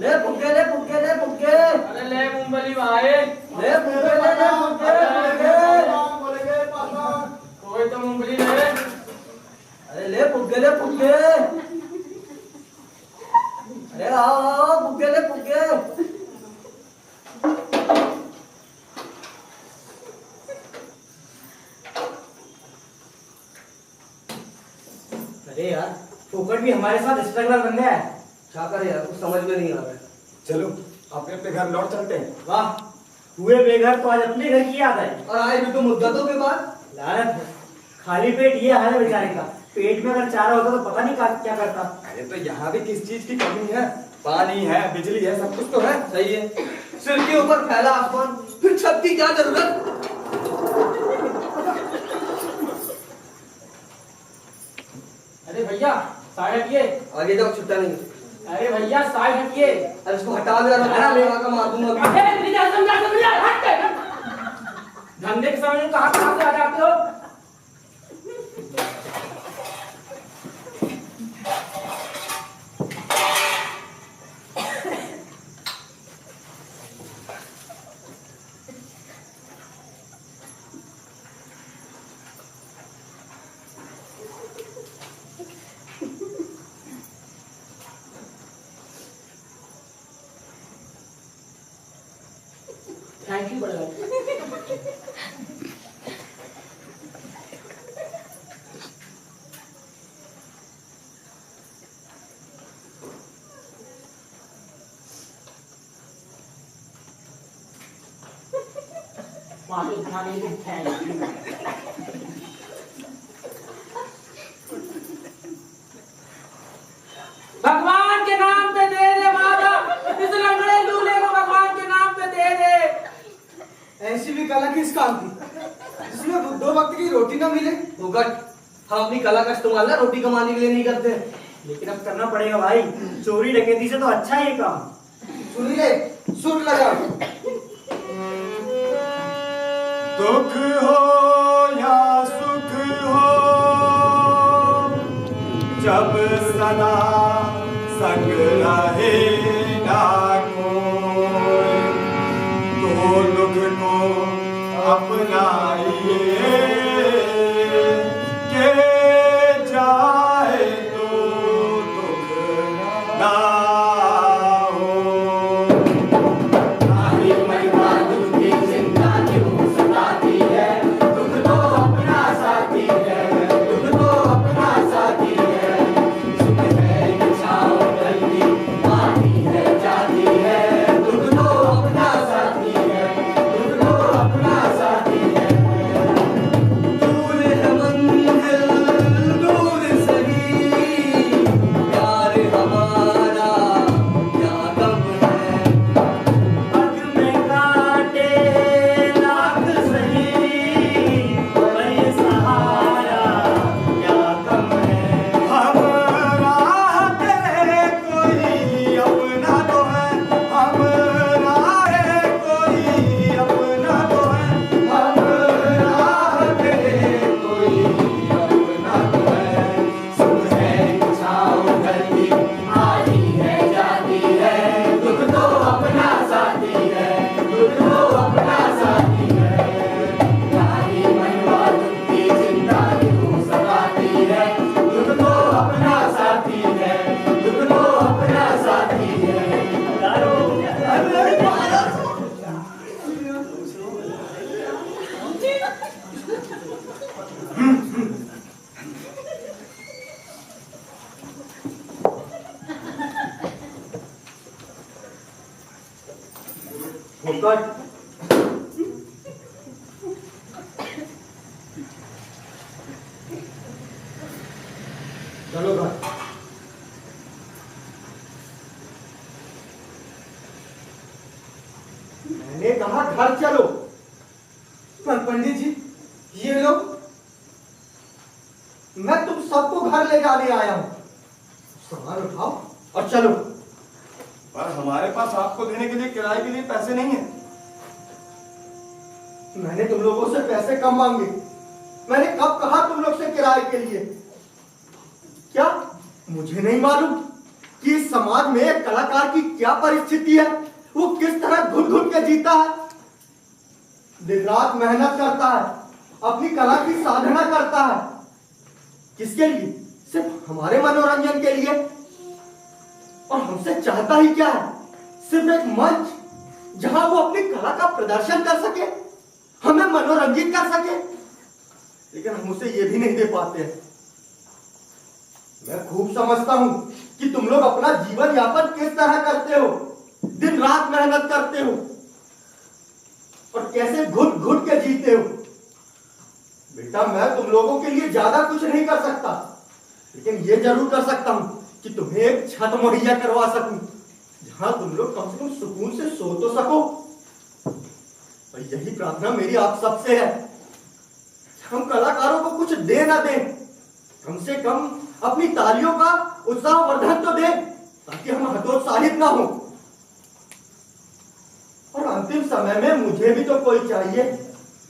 S9: ले फुग्गे ले फुग्गे ले फुग्गे
S7: अरे ले मूंगफली भाई।
S9: ले फुग्गे ले फुग्गे
S7: कोई तो मूंगफली ले।
S9: अरे ले फुग्गे ले फुग्गे अरे आओ आओ फुग्गे ले फुग्गे
S4: अरे यार, फोकट भी हमारे साथ स्ट्रगलर बन गया है।
S2: क्या करे यार, कुछ समझ में नहीं आ रहा है।
S8: चलो अपने अपने घर लौट चलते हैं।
S4: वाह, हुए बेघर तो आज अपने घर की याद आई।
S2: और आए भी तो मुद्दतों के बाद।
S4: लानत है, खाली पेट ये हाल है बेचारे का। पेट में अगर चारा होता तो पता नहीं क्या करता।
S8: अरे तो यहाँ भी किस चीज की कमी है? पानी है, बिजली है, सब कुछ तो है।
S2: सही है, सिर के ऊपर फैला आसमान, फिर छत की क्या जरूरत?
S7: अरे भैया साइड हटिए।
S2: आगे जाओ, छुट्टा नहीं।
S7: अरे भैया साइड हटिए।
S2: अरे इसको हटा दे यार, मैं लेवा का मार दूंगा अभी।
S7: अरे मेरी समझा हट। धंधे के समय कहाँ से आ जाते हो?
S9: थैंक यू बड़े भाई। मालिक खाने की थैंक यू।
S7: भगवान के नाम पे दे दे बाबा, इस लंगड़े लूले को भगवान के नाम पे दे दे।
S2: ऐसी भी कला किस काम की जिसमें 2 वक्त की रोटी ना मिले? भुगट, हम अपनी कला का इस्तेमाल ना रोटी कमाने के लिए नहीं करते।
S4: लेकिन अब करना पड़ेगा भाई, चोरी डकैती से तो अच्छा है ये काम।
S2: सुन ले, सुन लगा।
S8: दुख हो या सुख हो, जब सदा संग रहे ना कोई, तो दुख को अपनाइए के जाए तो दुख ना हो।
S2: चलो घर। मैंने कहा घर चलो। पर पंडित जी, ये लोग, मैं तुम सबको घर ले जाने आया हूं। सामान उठाओ और चलो।
S8: पर हमारे पास आपको देने के लिए, किराए के लिए पैसे नहीं है।
S2: मैंने तुम लोगों से पैसे कम मांगे। मैंने कब कहा तुम लोग से किराए के लिए? क्या मुझे नहीं मालूम कि इस समाज में एक कलाकार की क्या परिस्थिति है? वो किस तरह घुट घुट के जीता है, दिन रात मेहनत करता है, अपनी कला की साधना करता है। किसके लिए? सिर्फ हमारे मनोरंजन के लिए। और हमसे चाहता ही क्या है? सिर्फ एक मंच जहां वो अपनी कला का प्रदर्शन कर सके, हमें मनोरंजित कर सके। लेकिन हम उसे ये भी नहीं दे पाते हैं। मैं खूब समझता हूं कि तुम लोग अपना जीवन यापन किस तरह करते हो, दिन रात मेहनत करते हो और कैसे घुट घुट के जीते हो। बेटा, मैं तुम लोगों के लिए ज्यादा कुछ नहीं कर सकता, लेकिन ये जरूर कर सकता हूं कि तुम्हें एक छत मुहैया करवा सकूं जहां तुम लोग कम से कम सुकून से सो तो सको। और यही प्रार्थना मेरी आप सबसे है। हम कलाकारों को कुछ दे ना दें, कम से कम अपनी तालियों का उत्साहवर्धन तो दें, ताकि हम हतोत्साहित ना हो। और अंतिम समय में मुझे भी तो कोई चाहिए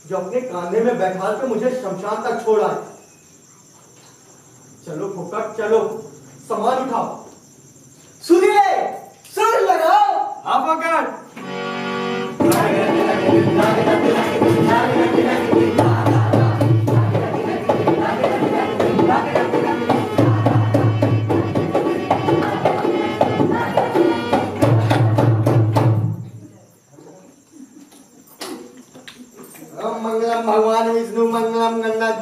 S2: जो अपने कांधे में बैठा के मुझे शमशान तक छोड़ आए। चलो फुकट, चलो सामान उठाओ। सुनिए, सुर लगाओ।
S8: हाँ फुकट।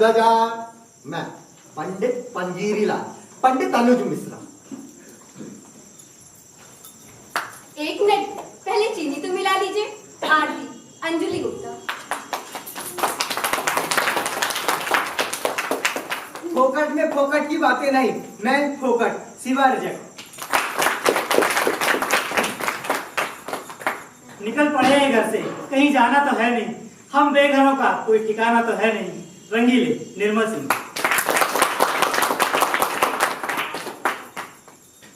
S3: इंतजार। मैं पंडित पंजीरी लाल, पंडित अनुज मिश्रा।
S5: एक मिनट, पहले चीनी तो मिला लीजिए। आरती अंजलि गुप्ता।
S1: फोकट में फोकट की बातें नहीं, मैं फोकट सिवा रिजेक्ट।
S4: निकल पड़े हैं घर से, कहीं जाना तो है नहीं। हम बेघरों का कोई ठिकाना तो है नहीं। रंगीले, निर्मल सिंह।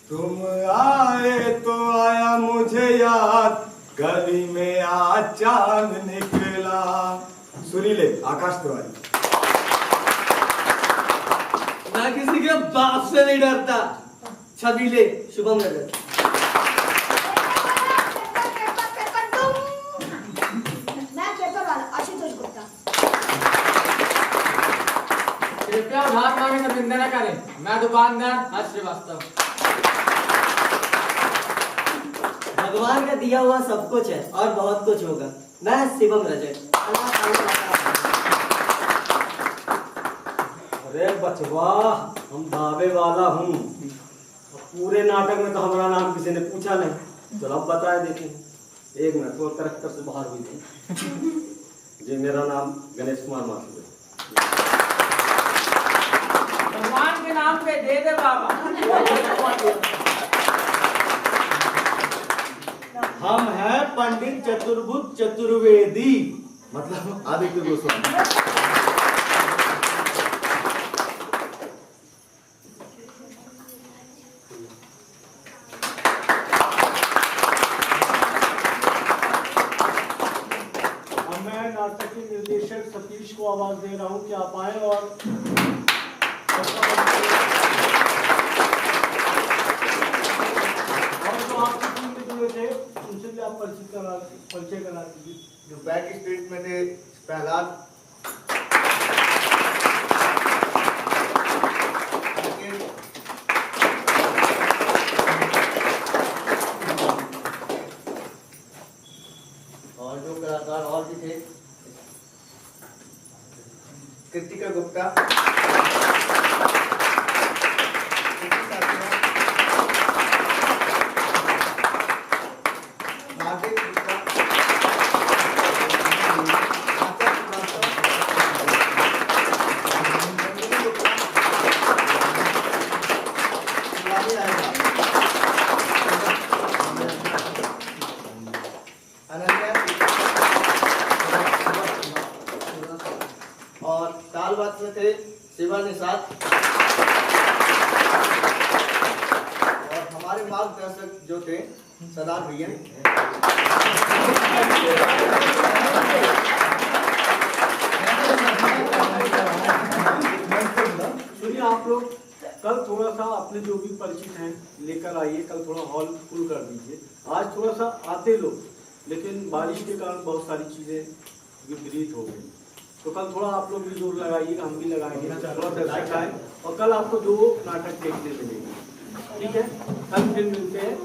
S8: तुम आए तो आया मुझे याद, गली में आज चांद निकला। सुरीले, आकाश तिवारी।
S2: मैं किसी के बाप से नहीं डरता। छबीले, शुभम रजत।
S5: मैं पेपर वाला आशुतोष गुप्ता।
S7: कृपया उधार मांगे तो निंदा न करें। मैं दुकानदार हर्ष श्रीवास्तव।
S9: भगवान का दिया हुआ सब कुछ है और बहुत कुछ होगा। मैं शिवम रजत।
S6: अरे बचवा, हम दावे वाला हूँ। पूरे नाटक में तो हमारा नाम किसी ने पूछा नहीं। चलो अब बताए देते हैं। एक मिनट, वो करेक्टर से बाहर हुई थी। जी, मेरा नाम गणेश कुमार माथुर है।
S7: भगवान के नाम पे दे दे बाबा।
S6: हम हैं पंडित चतुर्भुज चतुर्वेदी,
S3: मतलब आदित्य गोस्वामी।
S6: मैं नाटक के निर्देशक सतीश को आवाज दे रहा हूँ कि आप आए और जो आपकी टीम में जुड़े थे उनसे भी आप परिचय करा दीजिए।
S3: जो बैक स्ट्रीट में थे, प्रहलाद, और जो कलाकार और भी थे, कृतिका गुप्ता, नागेश गुप्ता, और तालवाद में थे शिवा निषाद और हमारे मार्गदर्शक जो थे सरदार भैया।
S6: सुनिए, आप लोग कल थोड़ा सा अपने जो भी परिचित हैं लेकर आइए। कल थोड़ा हॉल फुल कर दीजिए। आज थोड़ा सा आते लोग, लेकिन बारिश के कारण बहुत सारी चीजें विपरीत हो गई। तो कल थोड़ा आप लोग भी जोर लगाइएगा, हम भी लगाएंगे, थोड़ा दर्शक आए और कल आपको 2 नाटक देखने मिलेंगे। ठीक है, कल फिर मिलते हैं।